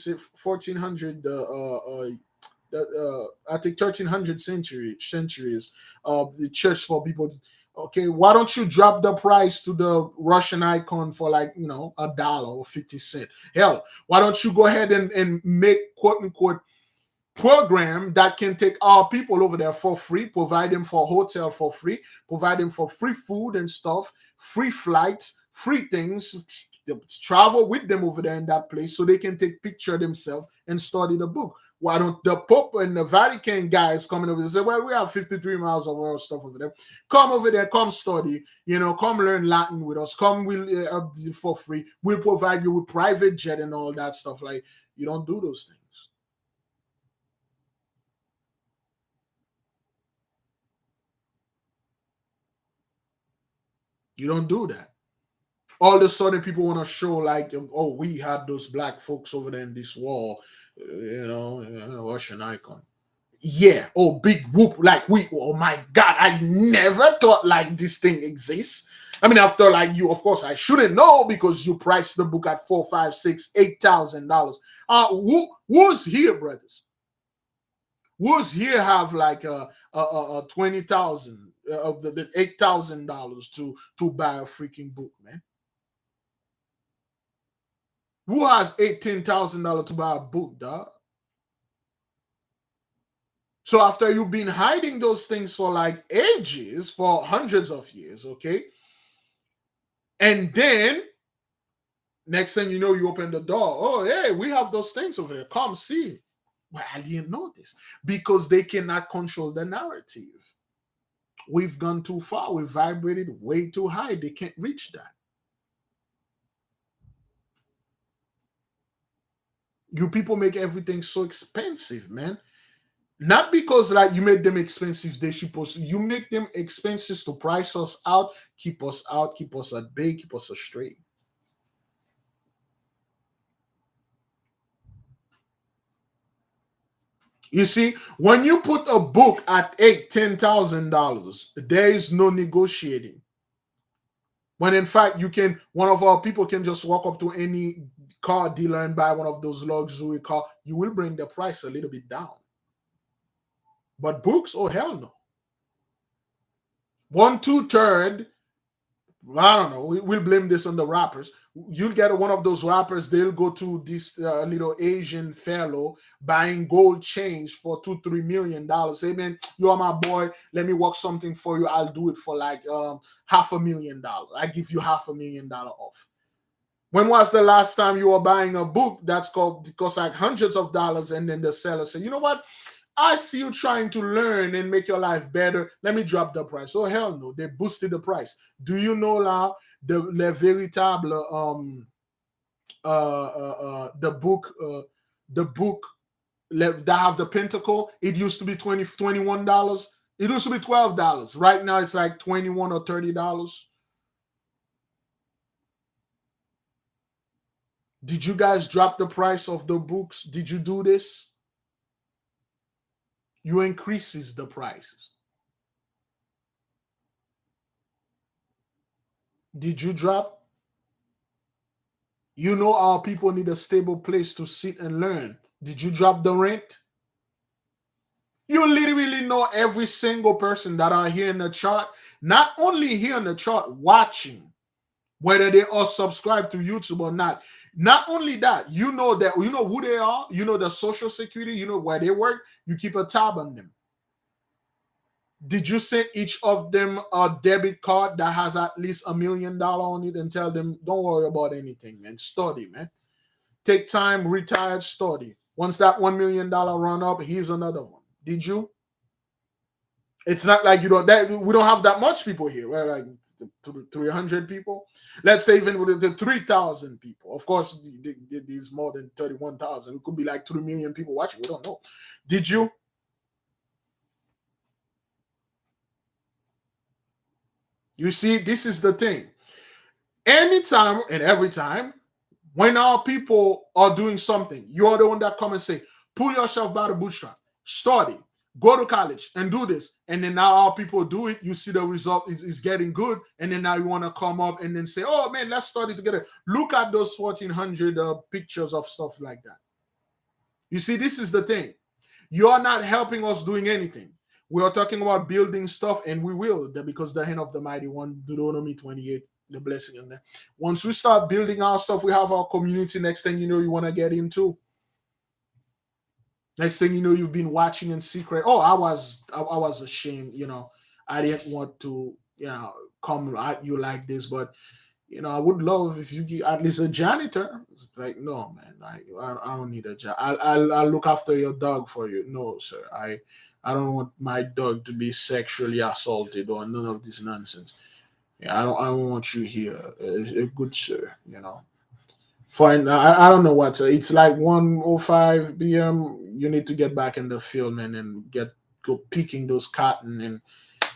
Speaker 1: I think 1300 centuries of the church for people. Okay, why don't you drop the price to the Russian icon for like, you know, $1 or 50 cents? Hell, why don't you go ahead and make quote unquote program that can take our people over there for free, provide them for hotel for free, provide them for free food and stuff, free flights, free things, travel with them over there in that place so they can take picture themselves and study the book. Why don't the Pope and the Vatican guys coming over there say, well, we have 53 miles of our stuff over there. Come over there, come study, you know, come learn Latin with us, come for free. We'll provide you with private jet and all that stuff. Like, you don't do those things. You don't do that. All of a sudden, people want to show like, oh, we had those black folks over there in this wall, you know, Russian icon. Yeah. Oh, big whoop. Like oh my God, I never thought like this thing exists. I mean, after like you, of course, I shouldn't know because you priced the book at $4, $5, $6, $8,000. Who's here, brothers? Who's here have like a 20,000 of the $8,000 to buy a freaking book, man? Who has $18,000 to buy a book, dog? So after you've been hiding those things for like ages, for hundreds of years, okay? And then next thing you know, you open the door. Oh, hey, we have those things over there. Come see. Well, I didn't know this because they cannot control the narrative. We've gone too far. We've vibrated way too high. They can't reach that. You people make everything so expensive, man. Not because like you made them expensive, they supposed you make them expensive to price us out, keep us at bay, keep us astray. You see, when you put a book at $10,000, there is no negotiating. When in fact you can, one of our people can just walk up to any car dealer and buy one of those luxury car. You will bring the price a little bit down. But books, oh hell no. 1/2 I don't know. We'll blame this on the rappers. You'll get one of those rappers. They'll go to this little Asian fellow buying gold chains for $2-3 million. Say, man, you are my boy. Let me work something for you. I'll do it for like $500,000. I give you $500,000 off. When was the last time you were buying a book that's called cost like hundreds of dollars, and then the seller said, you know what? I see you trying to learn and make your life better. Let me drop the price. Oh hell no, they boosted the price. Do you know now the Le Véritable the book that have the pentacle? It used to be $21. It used to be $12. Right now it's like $21 or $30. Did you guys drop the price of the books? Did you do this? You increases the prices. Did you drop? You know our people need a stable place to sit and learn. Did you drop the rent? You literally know every single person that are here in the chart, not only here in the chart, watching, whether they are subscribed to YouTube or not. Not only that, you know who they are, you know the social security, you know where they work, you keep a tab on them. Did you send each of them a debit card that has at least $1 million on it and tell them, don't worry about anything, man. Study, man. Take time, retired, study. Once that $1 million run up, here's another one. Did you? It's not like you don't. We don't have that much people here. We're like 300 people. Let's say even with the 3,000 people. Of course, there's more than 31,000. It could be like 3 million people watching. We don't know. Did you? You see, this is the thing. Anytime and every time, when our people are doing something, you're the one that come and say, pull yourself by the bootstrap, study, go to college and do this. And then now our people do it. You see the result is getting good. And then now you want to come up and then say, oh man, let's study together. Look at those 1,400 pictures of stuff like that. You see, this is the thing. You're not helping us doing anything. We are talking about building stuff, and we will, because the hand of the mighty one, Deuteronomy 28, the blessing in there. Once we start building our stuff, we have our community. Next thing you know, you want to get into. Next thing you know, you've been watching in secret. Oh, I was ashamed. I didn't want to, come at you like this, but I would love if you get at least a janitor. It's like, no, man, I don't need a job. I'll look after your dog for you. No, sir, I don't want my dog to be sexually assaulted or none of this nonsense. Yeah, I don't want you here, good sir. Fine. I don't know what. It's like 1:05 p.m. You need to get back in the field, man, and go picking those cotton and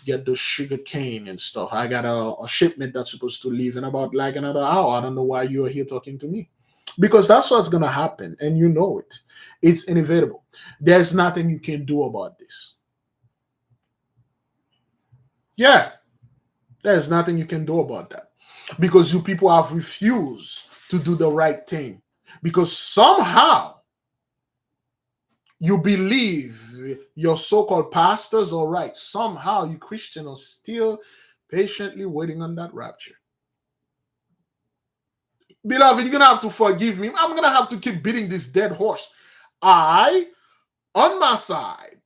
Speaker 1: get those sugar cane and stuff. I got a shipment that's supposed to leave in about like another hour. I don't know why you're here talking to me. Because that's what's gonna happen, and you know it. It's inevitable. There's nothing you can do about this. Yeah, there's nothing you can do about that. Because you people have refused to do the right thing. Because somehow you believe your so-called pastors are right. Somehow you Christians are still patiently waiting on that rapture. Beloved, you're gonna have to forgive me. I'm gonna have to keep beating this dead horse. I, on my side,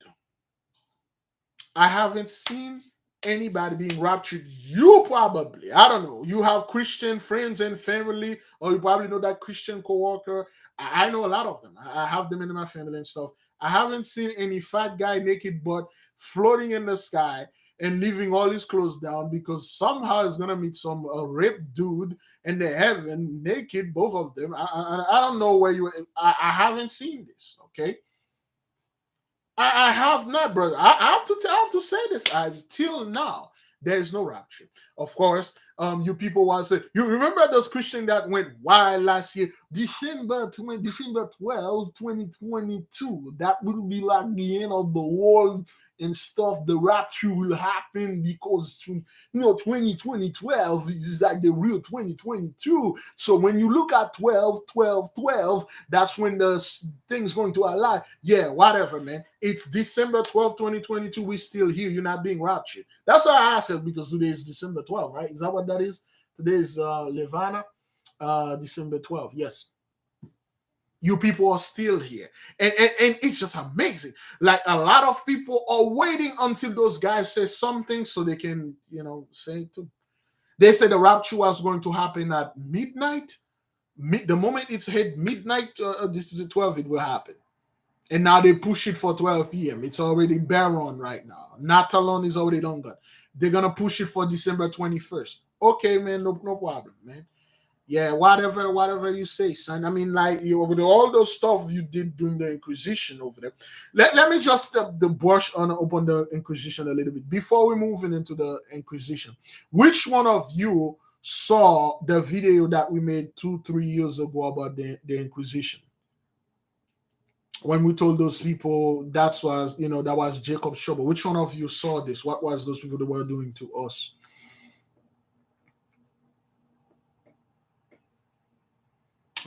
Speaker 1: I haven't seen anybody being raptured. You probably, I don't know. You have Christian friends and family, or you probably know that Christian coworker. I know a lot of them. I have them in my family and stuff. I haven't seen any fat guy naked butt floating in the sky and leaving all his clothes down because somehow he's gonna meet some ripped dude in the heaven naked, both of them. I don't know where you. I haven't seen this. Okay, I have not, brother. I have to say this. Till now, there is no rapture. Of course, you people want to say, you remember those Christians that went wild last year, December 12, 2022. That will be like the end of the world and stuff. The rapture will happen because 2012 is like the real 2022. So when you look at 12, 12, 12, that's when the thing's going to align. Yeah, whatever, man. It's December 12, 2022. We're still here. You're not being raptured. That's why I asked it, because today is December 12, right? Is that what that is? Today is Levana, December 12. Yes. You people are still here. And it's just amazing. Like, a lot of people are waiting until those guys say something so they can, say it too. They said the rapture was going to happen at midnight. The moment it's hit midnight, this is 12, it will happen. And now they push it for 12 p.m. It's already Baron right now. Nathalon is already done. They're going to push it for December 21st. Okay, man, no problem, man. Yeah, whatever you say, son. I mean, like, with all those stuff you did during the Inquisition over there. Let me just the brush on upon the Inquisition a little bit before we move into the Inquisition. Which one of you saw the video that we made 2-3 years ago about the Inquisition? When we told those people that was Jacob's trouble. Which one of you saw this? What was those people that were doing to us?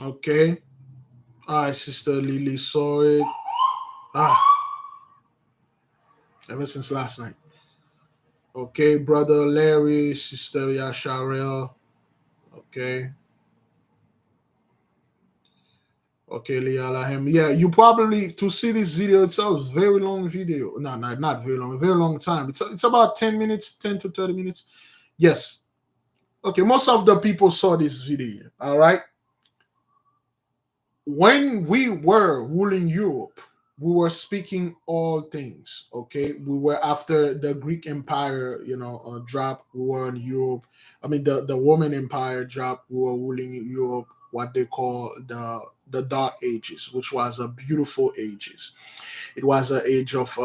Speaker 1: Okay. All right, Sister Lily saw it. Ever since last night. Okay, Brother Larry, Sister Yasharel. Okay. Okay, Leah Lahem. Yeah, you probably, to see this video itself, very long video. No, not very long, very long time. It's about 10 minutes, 10 to 30 minutes. Yes. Okay, most of the people saw this video. All right. When we were ruling Europe, we were speaking all things. Okay, we were after the Greek Empire, dropped. We were in Europe. I mean, the Roman Empire dropped. We were ruling Europe. What they call the Dark Ages, which was a beautiful ages. It was an age of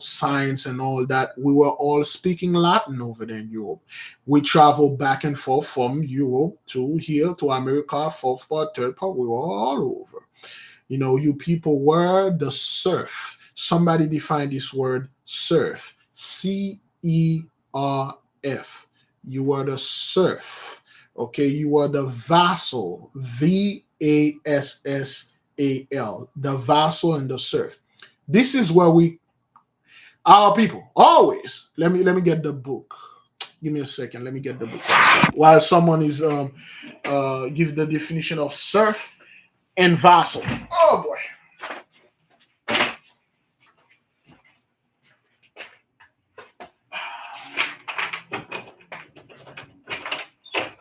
Speaker 1: science and all that. We were all speaking Latin over there in Europe. We traveled back and forth from Europe to here to America, fourth part, third part. We were all over. You people were the serf. Somebody defined this word serf. CERF. You were the serf. Okay, you were the vassal. VASSAL. The vassal and the serf. This is where our people always. Let me get the book. Give me a second. Let me get the book. While someone is give the definition of serf and vassal. Oh boy.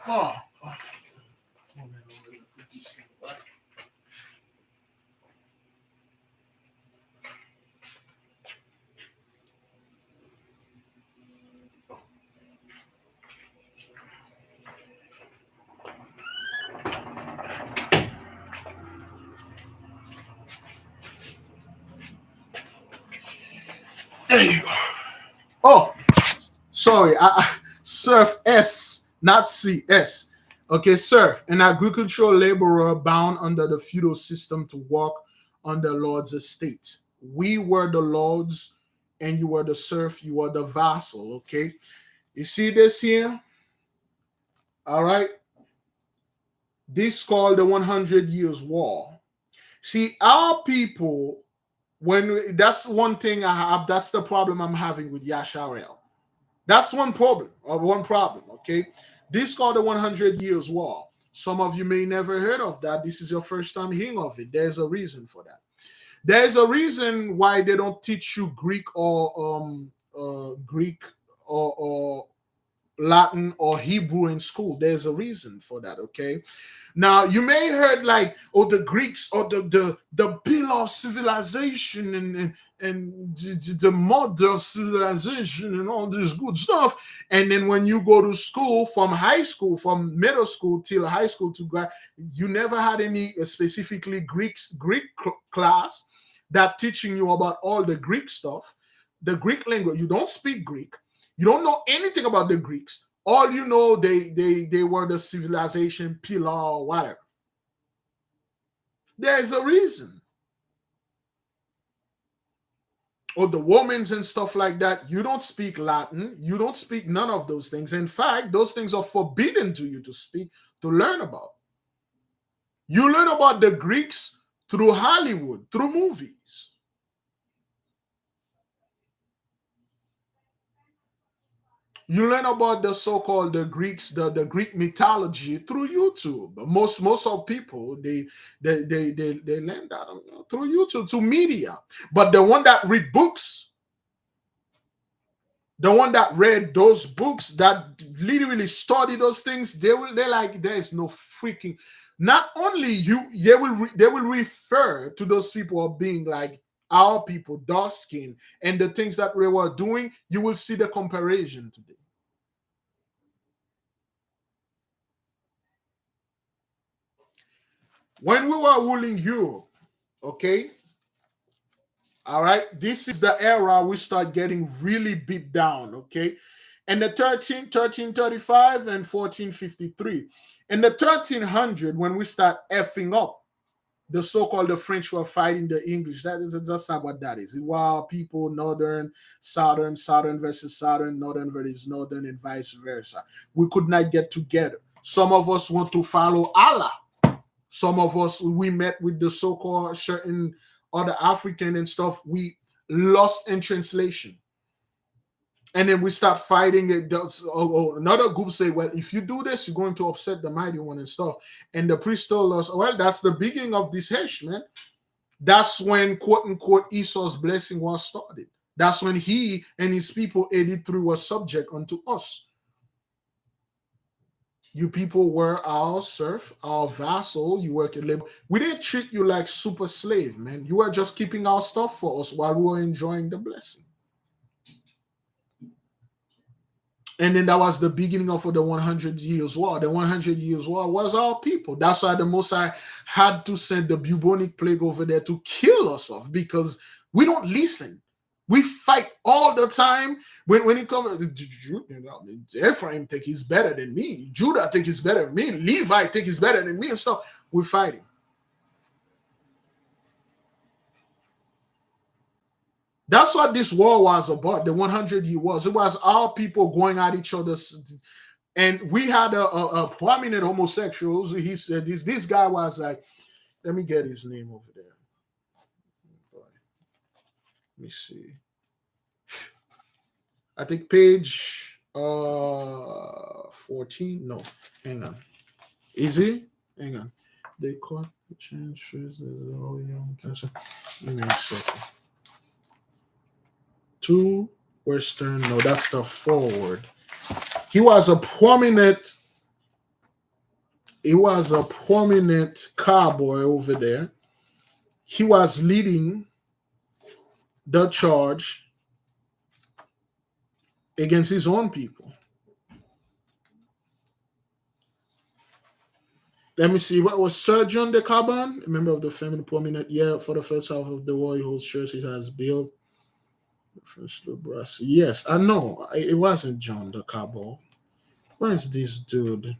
Speaker 1: Oh. There you go. Oh, sorry. Serf S, not C, S. Okay, serf, an agricultural laborer bound under the feudal system to work on the lord's estate. We were the lords, and you were the serf. You were the vassal. Okay, you see this here? All right. This is called the 100 Years War. See, our people. That's one thing I have. That's the problem I'm having with Yasharel. That's one problem. Okay, this is called the 100 Years War. Some of you may never heard of that. This is your first time hearing of it. There's a reason for that. There's a reason why they don't teach you Greek or Latin or Hebrew in school. There's a reason for that, okay? Now you may heard like, oh, the Greeks or the pillar of civilization and the mother of civilization and all this good stuff. And then when you go to school, from high school, from middle school till high school to grad, you never had any specifically Greek class that teaching you about all the Greek stuff, the Greek language. You don't speak Greek. You don't know anything about the Greeks. All you know, they were the civilization pillar or whatever. There's a reason. Or the Romans and stuff like that. You don't speak Latin. You don't speak none of those things. In fact, those things are forbidden to you to speak, to learn about. You learn about the Greeks through Hollywood, through movies. You learn about the so-called the Greeks, the Greek mythology through YouTube. Most of people they learn that through YouTube, through media. But the one that read books, the one that read those books, that literally study those things, they're like, there is no freaking. Not only you, they will refer to those people of being like our people, dark skin, and the things that we were doing. You will see the comparison today. When we were ruling Europe, okay, all right, this is the era we start getting really beat down, okay, and the 1335 and 1453. In the 1300, when we start effing up, the so-called the French were fighting the English. That's not what that is. While people northern, southern versus southern, northern versus northern, and vice versa. We could not get together. Some of us want to follow Allah. Some of us, we met with the so-called certain other African and stuff. We lost in translation. And then we start fighting it. Another group say, well, if you do this, you're going to upset the mighty one and stuff. And the priest told us, well, that's the beginning of this hash, man. That's when, quote unquote, Esau's blessing was started. That's when he and his people, 83, were subject unto us. You people were our serf, our vassal. You were to live. We didn't treat you like super slave, man. You were just keeping our stuff for us while we were enjoying the blessing. And then that was the beginning of the 100 Years' War. The 100 Years' War was our people. That's why the Most High had to send the bubonic plague over there to kill us off, because we don't listen. We fight all the time. When it comes, Ephraim think he's better than me. Judah think he's better than me. Levi think he's better than me and stuff. We're fighting. That's what this war was about. The 100-year wars. It was our people going at each other's. And we had a prominent homosexuals. He said this guy was like, let me get his name over there. Let me see. I think page 14. No, hang on. Is he? Hang on. They caught the change. Let me a second. To Western. No, that's the forward. He was a prominent cowboy over there. He was leading the charge against his own people. Let me see. What was Sir John de Caban, a member of the Famine, prominent? Yeah, for the first half of the war, he holds church. He has built. Yes, I know. It wasn't John de Caban. Where is this dude?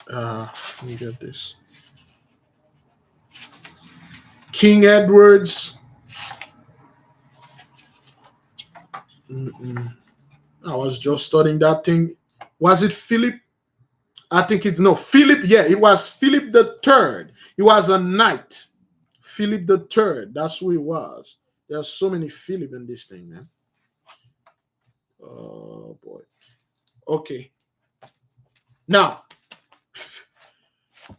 Speaker 1: Let me get this. King Edwards. I was just studying that thing. Was it Philip? I think it's no Philip. Yeah, it was Philip the Third. He was a knight. Philip the Third. That's who he was. There's so many Philip in this thing, man. Oh boy. Okay. Now,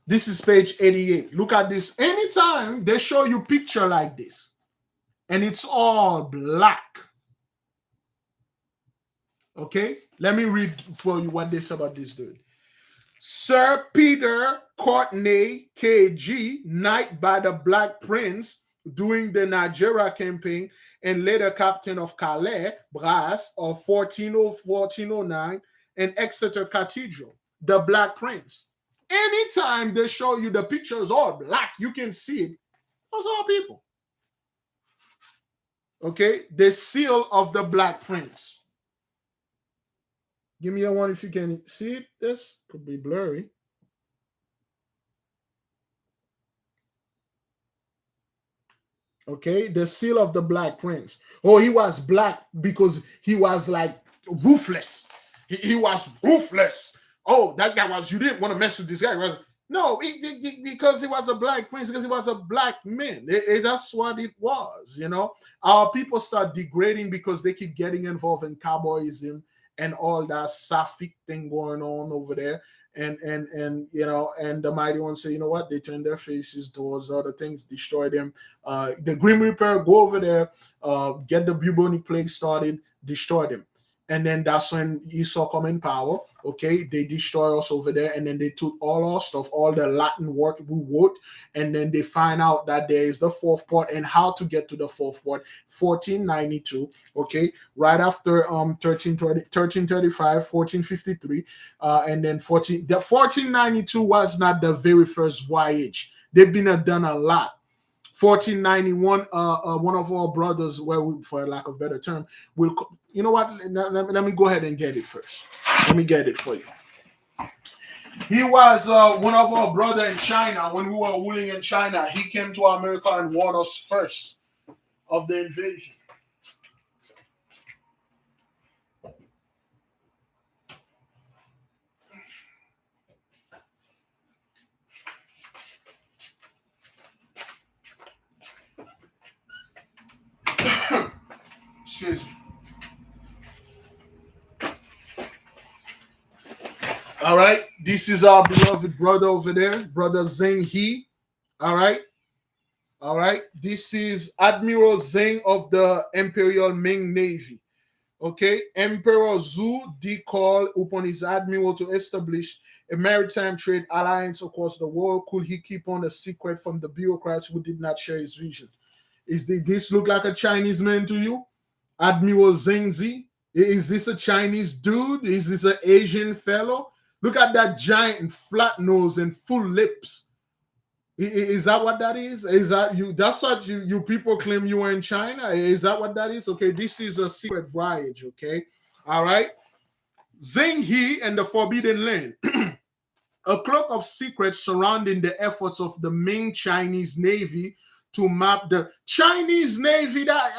Speaker 1: This is page 88. Look at this. Anytime they show you picture like this, and it's all black. Okay, let me read for you what they say about this dude. Sir Peter Courtney KG, knight by the Black Prince during the Nigeria campaign and later captain of Calais, Brass of 1409 and Exeter Cathedral, the Black Prince. Anytime they show you the pictures all black, you can see it. Those are people. Okay, the seal of the Black Prince. Give me a one if you can see it. This could be blurry. Okay, the seal of the Black Prince. Oh, he was black because he was like ruthless. He was ruthless. Oh, that guy was, you didn't want to mess with this guy. No, because he was a black prince, because he was a black man. That's what it was, you know. Our people start degrading because they keep getting involved in cowboyism and all that sapphic thing going on over there. And you know, and the mighty ones say, you know what? They turn their faces towards other things, destroy them. The Grim Reaper, go over there, get the bubonic plague started, destroy them. And then that's when Esau come in power. Okay, they destroy us over there, and then they took all our stuff, all the Latin work we wrote, and then they find out that there is the fourth part and how to get to the fourth part. 1492. Okay, right after 1335, 1453, and then 1492 was not the very first voyage. They've been done a lot. 1491, one of our brothers, well, for lack of better term, will, you know what? Let me go ahead and get it first. Let me get it for you. He was one of our brother in China when we were ruling in China. He came to America and warned us first of the invasion. Excuse me. All right, this is our beloved brother over there, Brother Zheng He. All right, this is Admiral Zheng of the Imperial Ming Navy. Okay, Emperor Zhu decalled upon his admiral to establish a maritime trade alliance across the world. Could he keep on a secret from the bureaucrats who did not share his vision? This look like a Chinese man to you, Admiral Zheng Zi? Is this a Chinese dude? Is this an Asian fellow? Look at that giant flat nose and full lips. Is that what that is? Is that you? That's what you people claim you were in China. Is that what that is? Okay, this is a secret voyage. Okay, all right. Zheng He and the Forbidden Land, a cloak of secrets surrounding the efforts of the Ming Chinese Navy to map the Chinese Navy. That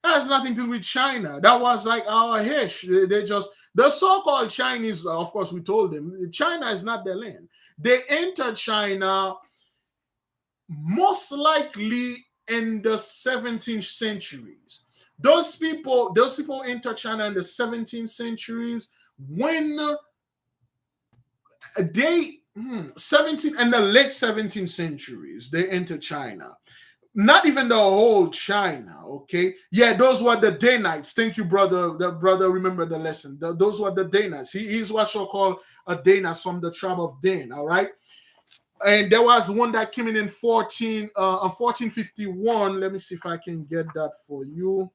Speaker 1: has nothing to do with China. That was like our hish. They just, the so-called Chinese. Of course, we told them China is not their land. They entered China most likely in the 17th centuries. Those people entered China in the 17th centuries when they 17 and the late 17th centuries they entered China. Not even the whole China, okay? Yeah, those were the Danites. Thank you, brother. The brother, remember the lesson. Those were the Danites. He's what's called a Danas from the tribe of Dan, all right? And there was one that came in 1451. Let me see if I can get that for you.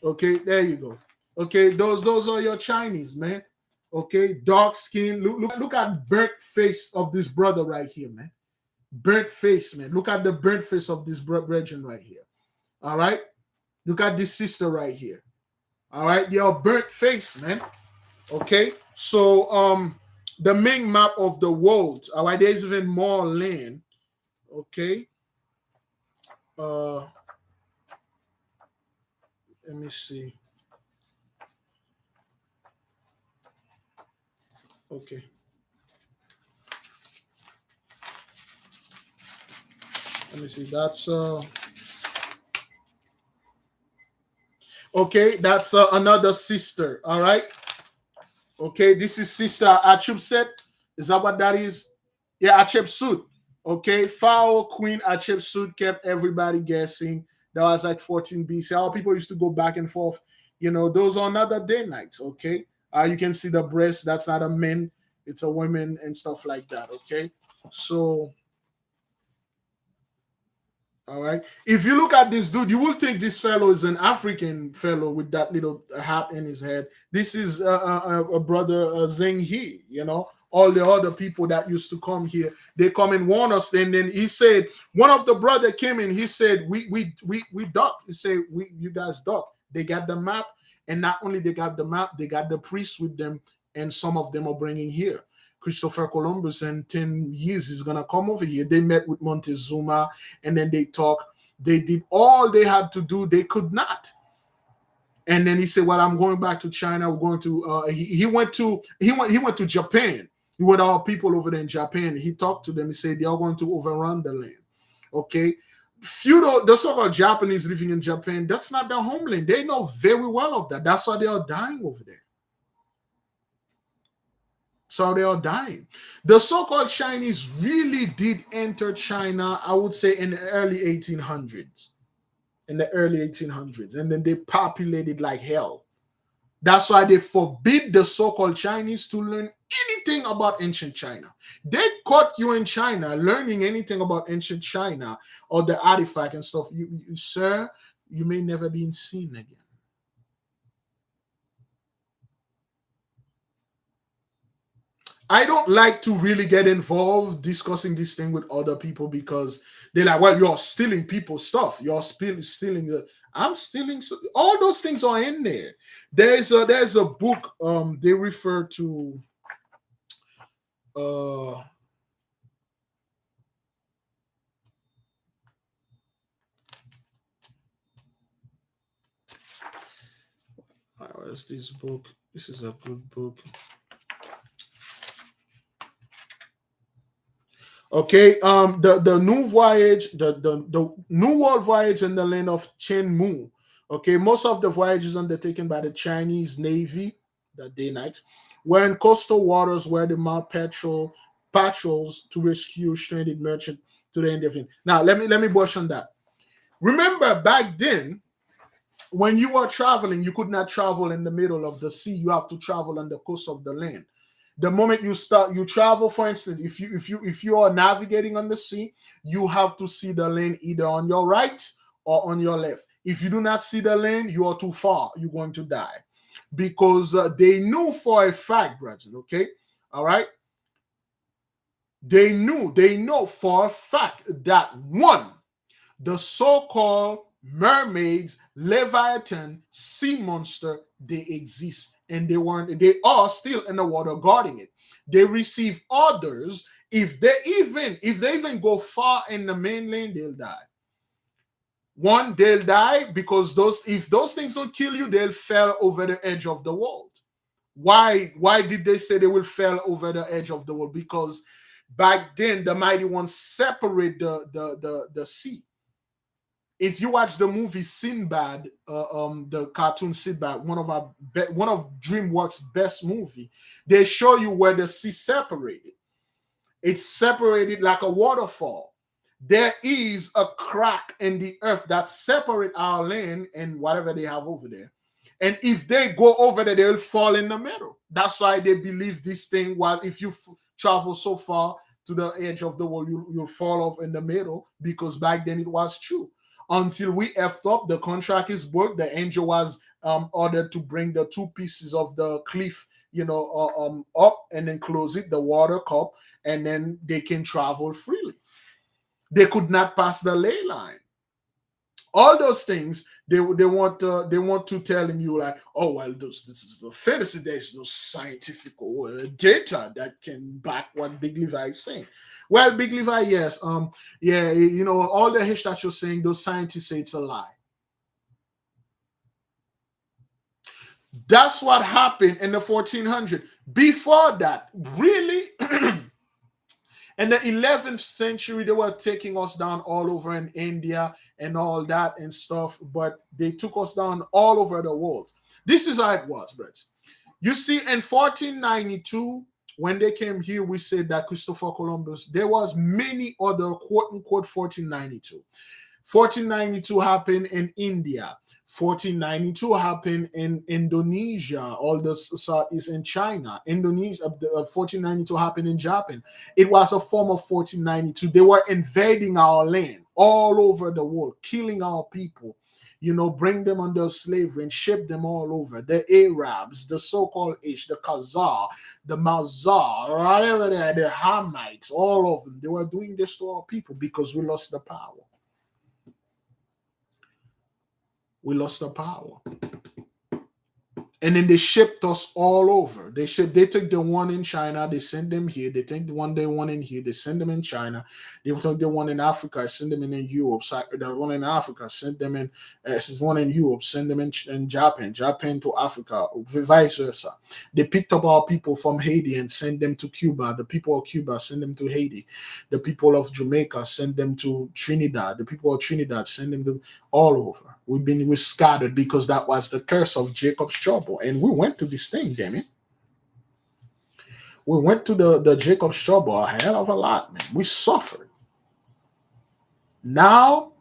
Speaker 1: Okay, there you go. Okay, those are your Chinese, man. Okay, dark skin. Look at burnt face of this brother right here, man. Burnt face, man. Look at the burnt face of this brethren right here. All right, look at this sister right here. All right, your burnt face, man. Okay, so the Ming map of the world. All right, there's even more land. Okay. Let me see. Okay. Let me see. That's okay. That's another sister. All right. Okay, this is Sister Achubset. Is that what that is? Yeah, Hatshepsut. Okay, Pharaoh Queen Hatshepsut kept everybody guessing. That was like 14 BC. How people used to go back and forth. Those are not the day nights. Okay, you can see the breast. That's not a man. It's a woman and stuff like that. Okay, so all right. If you look at this dude, you will think this fellow is an African fellow with that little hat in his head. This is a brother Zheng He. All the other people that used to come here, they come and warn us. And then he said, one of the brother came in. He said, we duck. He said, you guys duck. They got the map, and not only they got the map, they got the priests with them, and some of them are bringing here. Christopher Columbus in 10 years is going to come over here. They met with Montezuma and then they talk. They did all they had to do. They could not. And then he said, well, I'm going back to China. We're going to, he went to Japan. He went all people over there in Japan. He talked to them. He said, they are going to overrun the land. Okay. The so-called Japanese living in Japan, that's not their homeland. They know very well of that. That's why they are dying over there. So they are dying. The so-called Chinese really did enter China, I would say, in the early 1800s. And then they populated like hell. That's why they forbid the so-called Chinese to learn anything about ancient China. They caught you in China learning anything about ancient China or the artifact and stuff. Sir, you may never be seen again. I don't like to really get involved discussing this thing with other people because they're like, well, you're stealing people's stuff. You're stealing the. I'm stealing. All those things are in there. There's a book they refer to. Where's this book? This is a good book. Okay, the new voyage, the new world voyage in the land of Chen Mu. Okay, most of the voyages undertaken by the Chinese Navy, the day night, were in coastal waters where they mount patrols to rescue stranded merchant to the end of it. Now, let me brush on that. Remember, back then, when you were traveling, you could not travel in the middle of the sea. You have to travel on the coast of the land. The moment you travel, for instance, if you are navigating on the sea, you have to see the land either on your right or on your left. If you do not see the land, you are too far. You're going to die, because they knew for a fact, brethren. Okay, all right. They know for a fact that one, the so-called mermaids, Leviathan, sea monster, they exist, and they are still in the water guarding it. They receive orders. If they even go far in the mainland, they'll die. One, they'll die because if those things don't kill you, they'll fall over the edge of the world. Why did they say they will fall over the edge of the world? Because back then the mighty ones separate the sea. If you watch the movie Sinbad, the cartoon Sinbad, one of DreamWorks' best movie, they show you where the sea separated. It's separated like a waterfall. There is a crack in the earth that separate our land and whatever they have over there. And if they go over there, they'll fall in the middle. That's why they believe this thing was, if you travel so far to the edge of the world, you'll fall off in the middle, because back then it was true. Until we effed up, the contract is broke. The angel was ordered to bring the two pieces of the cliff, up and then close it, the water cup, and then they can travel freely. They could not pass the ley line. All those things they want to telling you, like, oh well, this is the fantasy. There's no scientific data that can back what Big Levi is saying. Well, Big Levi, yes, all the hish that you're saying, those scientists say it's a lie. That's what happened in the 1400s. Before that, really. In the 11th century, they were taking us down all over in India and all that and stuff, but they took us down all over the world. This is how it was, Brett. You see, in 1492, When they came here, we said that Christopher Columbus, there was many other quote unquote 1492. 1492 happened in India. 1492 happened in Indonesia, all the Southeast in China. Indonesia, 1492 happened in Japan. It was a form of 1492. They were invading our land all over the world, killing our people, bring them under slavery and ship them all over. The Arabs, the so-called Ish, the Khazar, the Mazar, whatever they are, the Hamites, all of them, they were doing this to our people because we lost the power. We lost the power. And then they shipped us all over. They took the one in China, they sent them here. They take the one in here, they send them in China. They took the one in Africa, send them in Europe. The one in Africa, send them in one in Europe, send them in Japan to Africa, vice versa. They picked up our people from Haiti and sent them to Cuba. The people of Cuba send them to Haiti. The people of Jamaica send them to Trinidad. The people of Trinidad send them to all over. We're scattered because that was the curse of Jacob's trouble. And we went to this thing, damn it. We went to the Jacob's trouble a hell of a lot, man. We suffered. Now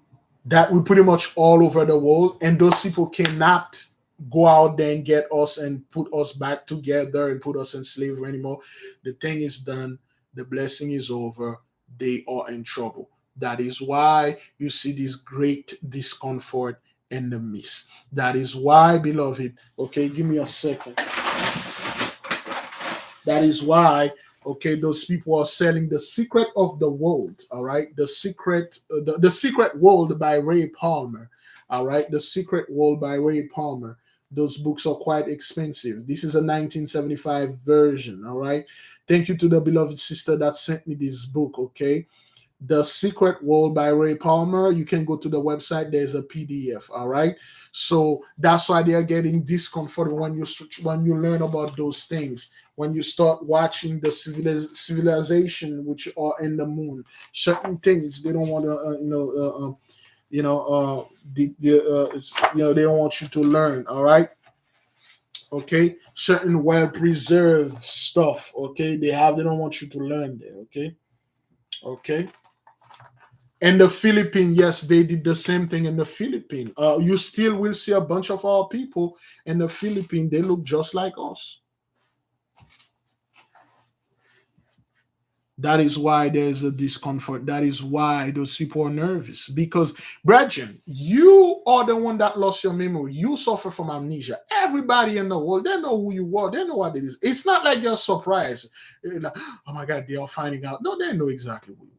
Speaker 1: that we're pretty much all over the world, and those people cannot go out there and get us and put us back together and put us in slavery anymore. The thing is done. The blessing is over. They are in trouble. That is why you see this great discomfort in the midst. That is why, beloved, okay, give me a second. That is why, okay, those people are selling The Secret of the World, all right? The Secret World by Ray Palmer, all right? The Secret World by Ray Palmer. Those books are quite expensive. This is a 1975 version, all right? Thank you to the beloved sister that sent me this book, okay? The Secret World by Ray Palmer. You can go to the website. There's a PDF. All right. So that's why they are getting discomforted when you learn about those things. When you start watching the civilization which are in the moon, certain things they don't want to, they don't want you to learn. All right. Okay. Certain well-preserved stuff. Okay. They don't want you to learn there. Okay. Okay. And the Philippines, yes, they did the same thing in the Philippines. You still will see a bunch of our people in the Philippines. They look just like us. That is why there's a discomfort. That is why those people are nervous. Because, brethren, you are the one that lost your memory. You suffer from amnesia. Everybody in the world, they know who you are. They know what it is. It's not like you're surprised. Like, oh my God, they are finding out. No, they know exactly who you are.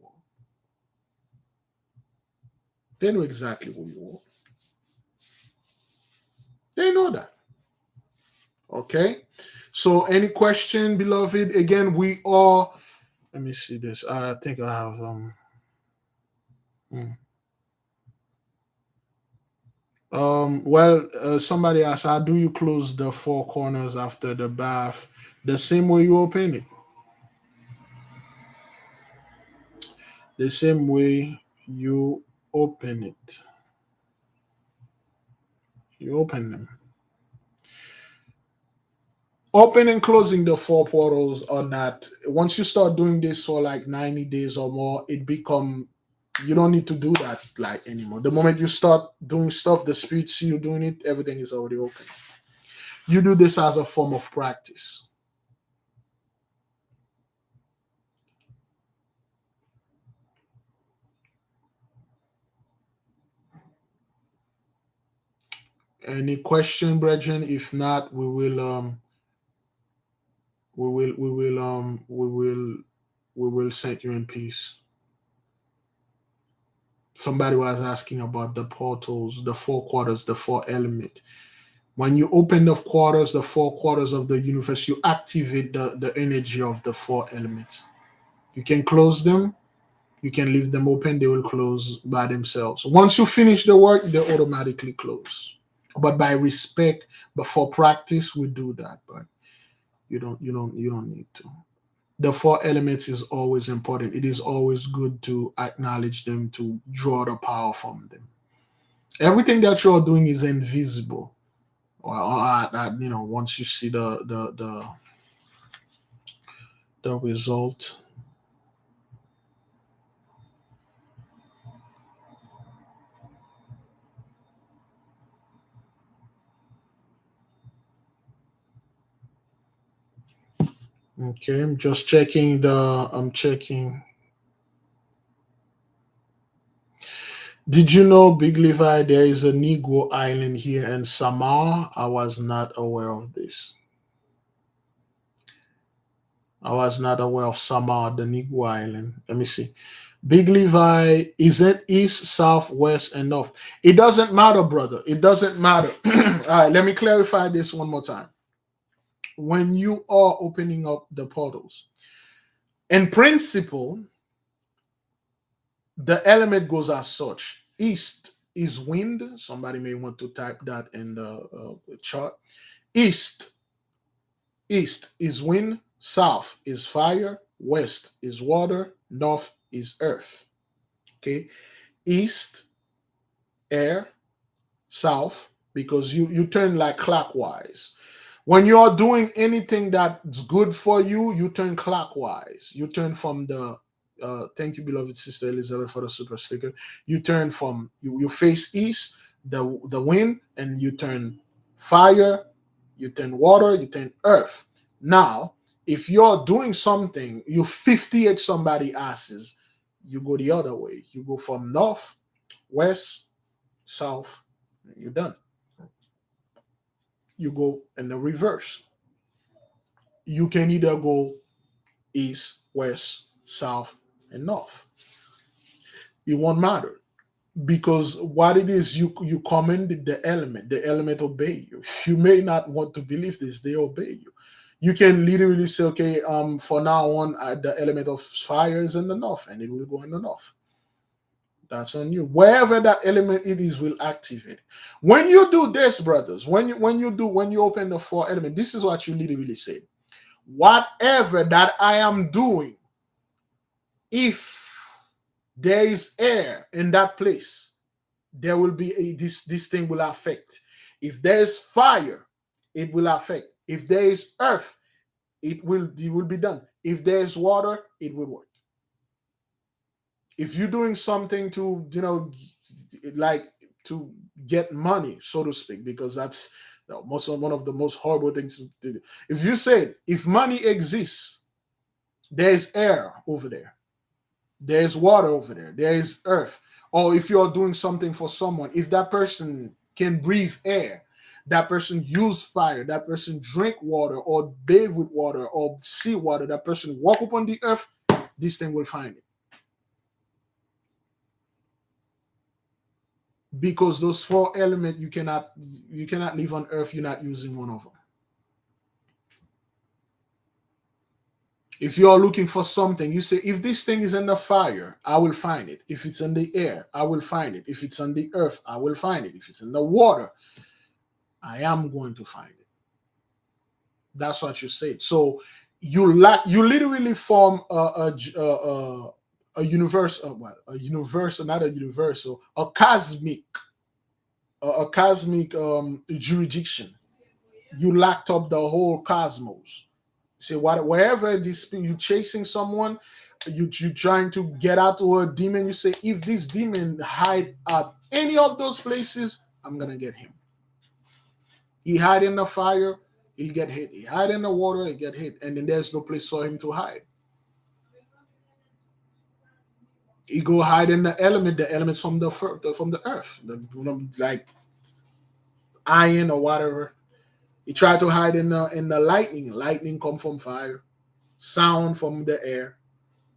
Speaker 1: They know exactly who you are. They know that. Okay. So any question, beloved? Again, we are. Let me see this. I think I have somebody asked, how do you close the four corners after the bath? The same way you open it. The same way you open it. You open them. Open and closing the four portals are not. Once you start doing this for like 90 days or more, you don't need to do that like anymore. The moment you start doing stuff, the spirit see you doing it, everything is already open. You do this as a form of practice. Any question, brethren? If not, we will send you in peace. Somebody was asking about the portals, the four quarters, the four element. When you open the four quarters of the universe, you activate the energy of the four elements. You can close them, you can leave them open, they will close by themselves. Once you finish the work, they automatically close. But by respect, but for practice, we do that. But you don't need to. The four elements is always important. It is always good to acknowledge them, to draw the power from them. Everything that you're doing is invisible. Once you see the result. Okay, I'm just checking I'm checking. Did you know, Big Levi, there is a Negro island here in Samar? I was not aware of this. I was not aware of Samar, the Negro island. Let me see. Big Levi, is it east, south, west, and north? It doesn't matter, brother. It doesn't matter. All right, let me clarify this one more time. When you are opening up the portals, in principle, the element goes as such. East is wind. Somebody may want to type that in the chart. East, east is wind. South is fire. West is water. North is earth. Okay, east, air. South, because you turn like clockwise. When you are doing anything that's good for you, you turn clockwise. You turn from the thank you, beloved sister Elizabeth, for the super sticker. You turn from you face east, the wind, and you turn fire, you turn water, you turn earth. Now, if you're doing something, you 58 somebody asses, you go the other way. You go from north, west, south, you're done. You go in the reverse. You can either go east, west, south, and north. It won't matter, because what it is, you commanded the element obey you. You may not want to believe this, they obey you. You can literally say, okay, for now on, the element of fire is in the north, and it will go in the north. That's on you. Wherever that element it is will activate. When you do this, brothers, when you open the four element, this is what you literally say. Whatever that I am doing, if there is air in that place, there will be this thing will affect. If there is fire, it will affect. If there is earth, it will be done. If there is water, it will work. If you're doing something to like to get money, so to speak, because that's one of the most horrible things to do. If you say, if money exists, there's air over there, there's water over there, there is earth. Or if you're doing something for someone, if that person can breathe air, that person use fire, that person drink water or bathe with water or see water, that person walk upon the earth, this thing will find it. Because those four elements, you cannot live on earth, you're not using one of them. If you're looking for something, you say, if this thing is in the fire, I will find it. If it's in the air, I will find it. If it's on the earth, I will find it. If it's in the water, I am going to find it. That's what you said. So you literally form a universe, a universal, not a universal, a cosmic jurisdiction. You locked up the whole cosmos. See, wherever this you chasing someone, you trying to get out to a demon. You say, if this demon hide at any of those places, I'm gonna get him. He hide in the fire, he'll get hit. He hide in the water, he'll get hit, and then there's no place for him to hide. He go hide in the elements from the earth, like iron or whatever. He tried to hide in the lightning. Lightning come from fire, sound from the air,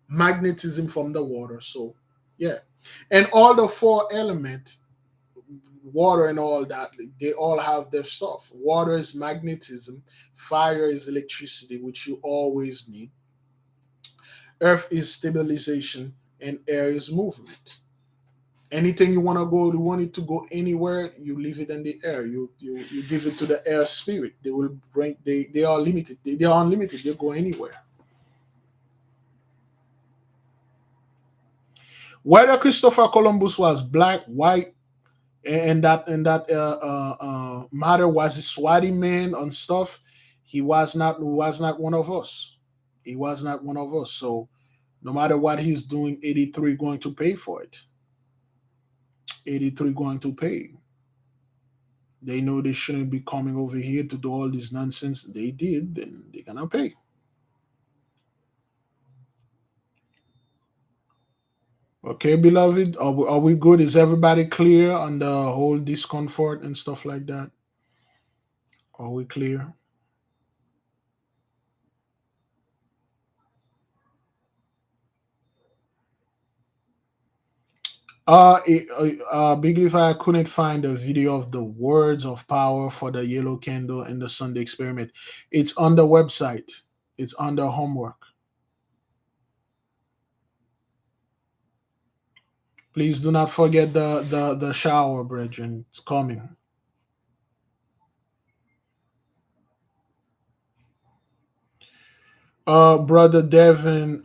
Speaker 1: magnetism from the water. So yeah, and all the four elements, water and all that, they all have their stuff. Water is magnetism, fire is electricity, which you always need. Earth is stabilization, and air is movement. Anything you want to go, you want it to go anywhere, you leave it in the air. You give it to the air spirit. They will bring. They are limited. They are unlimited. They go anywhere. Whether Christopher Columbus was black, white, and that matter was a Swati man and stuff, he was not one of us. He was not one of us. So no matter what he's doing, 83 going to pay for it. 83 going to pay. They know they shouldn't be coming over here to do all this nonsense. They did, then they're gonna pay. Okay, beloved, are we good? Is everybody clear on the whole discomfort and stuff like that? Are we clear? Big if I couldn't find a video of the words of power for the yellow candle and the Sunday experiment. It's on the website. It's under homework. Please do not forget the shower, brethren. It's coming. Brother Devin,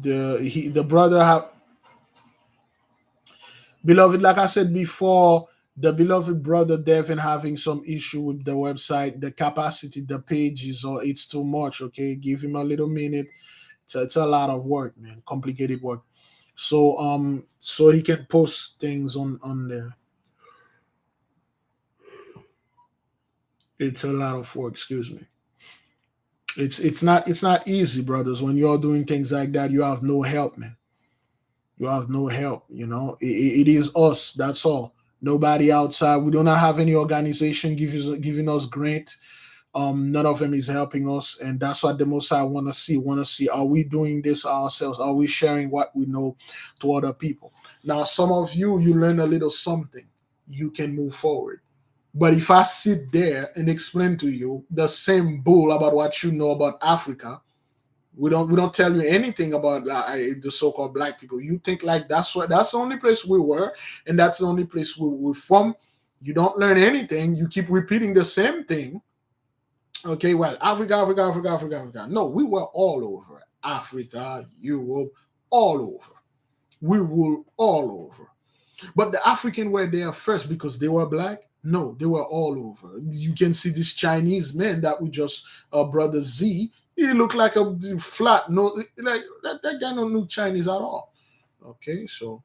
Speaker 1: the brother have beloved, like I said before, the beloved brother Devin having some issue with the website, the capacity, the pages, or it's too much. Okay, give him a little minute. It's a lot of work, man. Complicated work. So he can post things on there. It's a lot of work. Excuse me. It's not easy, brothers. When you're doing things like that, you have no help, man. You have no help. It is us. That's all. Nobody outside. We do not have any organization giving us grant. None of them is helping us, and that's what the most I want to see. Want to see, are we doing this ourselves? Are we sharing what we know to other people? Now, some of you learn a little something, you can move forward. But if I sit there and explain to you the same bull about what you know about Africa, we don't tell you anything about the so-called black people. You think like that's the only place we were, and that's the only place we're from. You don't learn anything. You keep repeating the same thing. Okay, well, Africa, Africa, Africa, Africa, Africa. No, we were all over Africa, Europe, all over. We were all over. But the African were there first because they were black. No, they were all over. You can see this Chinese man that we just brother Z. He looked like a flat. No, like that guy don't look Chinese at all. Okay, so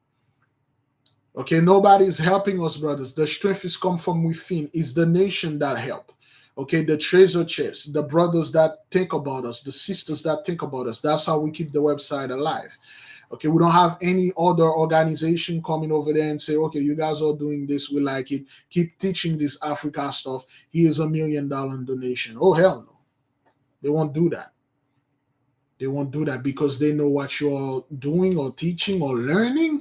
Speaker 1: okay, nobody's helping us, brothers. The strength is come from within. It's the nation that help. Okay, the treasure chest, the brothers that think about us, the sisters that think about us. That's how we keep the website alive. Okay, we don't have any other organization coming over there and say, okay, you guys are doing this, we like it. Keep teaching this Africa stuff. Here's $1 million donation. Oh, hell no. They won't do that. They won't do that because they know what you're doing or teaching or learning.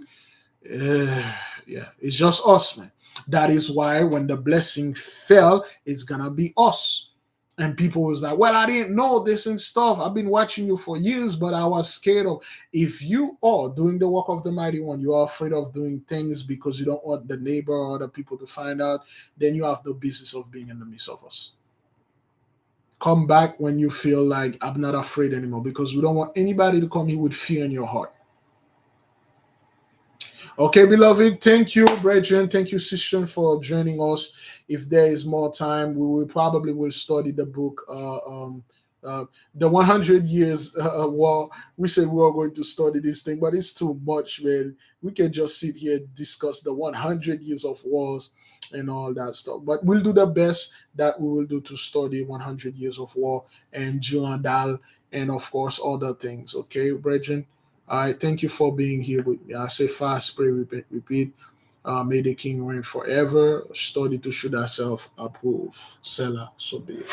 Speaker 1: Yeah, it's just us, man. That is why when the blessing fell, it's gonna be us. And people was like, well, I didn't know this and stuff. I've been watching you for years, but I was scared of. If you are doing the work of the mighty one, you are afraid of doing things because you don't want the neighbor or other people to find out, then you have no business of being in the midst of us. Come back when you feel like I'm not afraid anymore, because we don't want anybody to come here with fear in your heart. Okay, beloved, thank you, brethren. Thank you, sister, for joining us. If there is more time, we will probably will study the book, uh, the 100 years war. We said we are going to study this thing, but it's too much, man. We can just sit here and discuss the 100 years of wars and all that stuff. But we'll do the best that we will do to study 100 years of war and Dal and, of course, other things. Okay, brethren? I thank you for being here with me. I say fast, pray, repeat, repeat. May the King reign forever. Study to show thyself approve. Selah, so be it.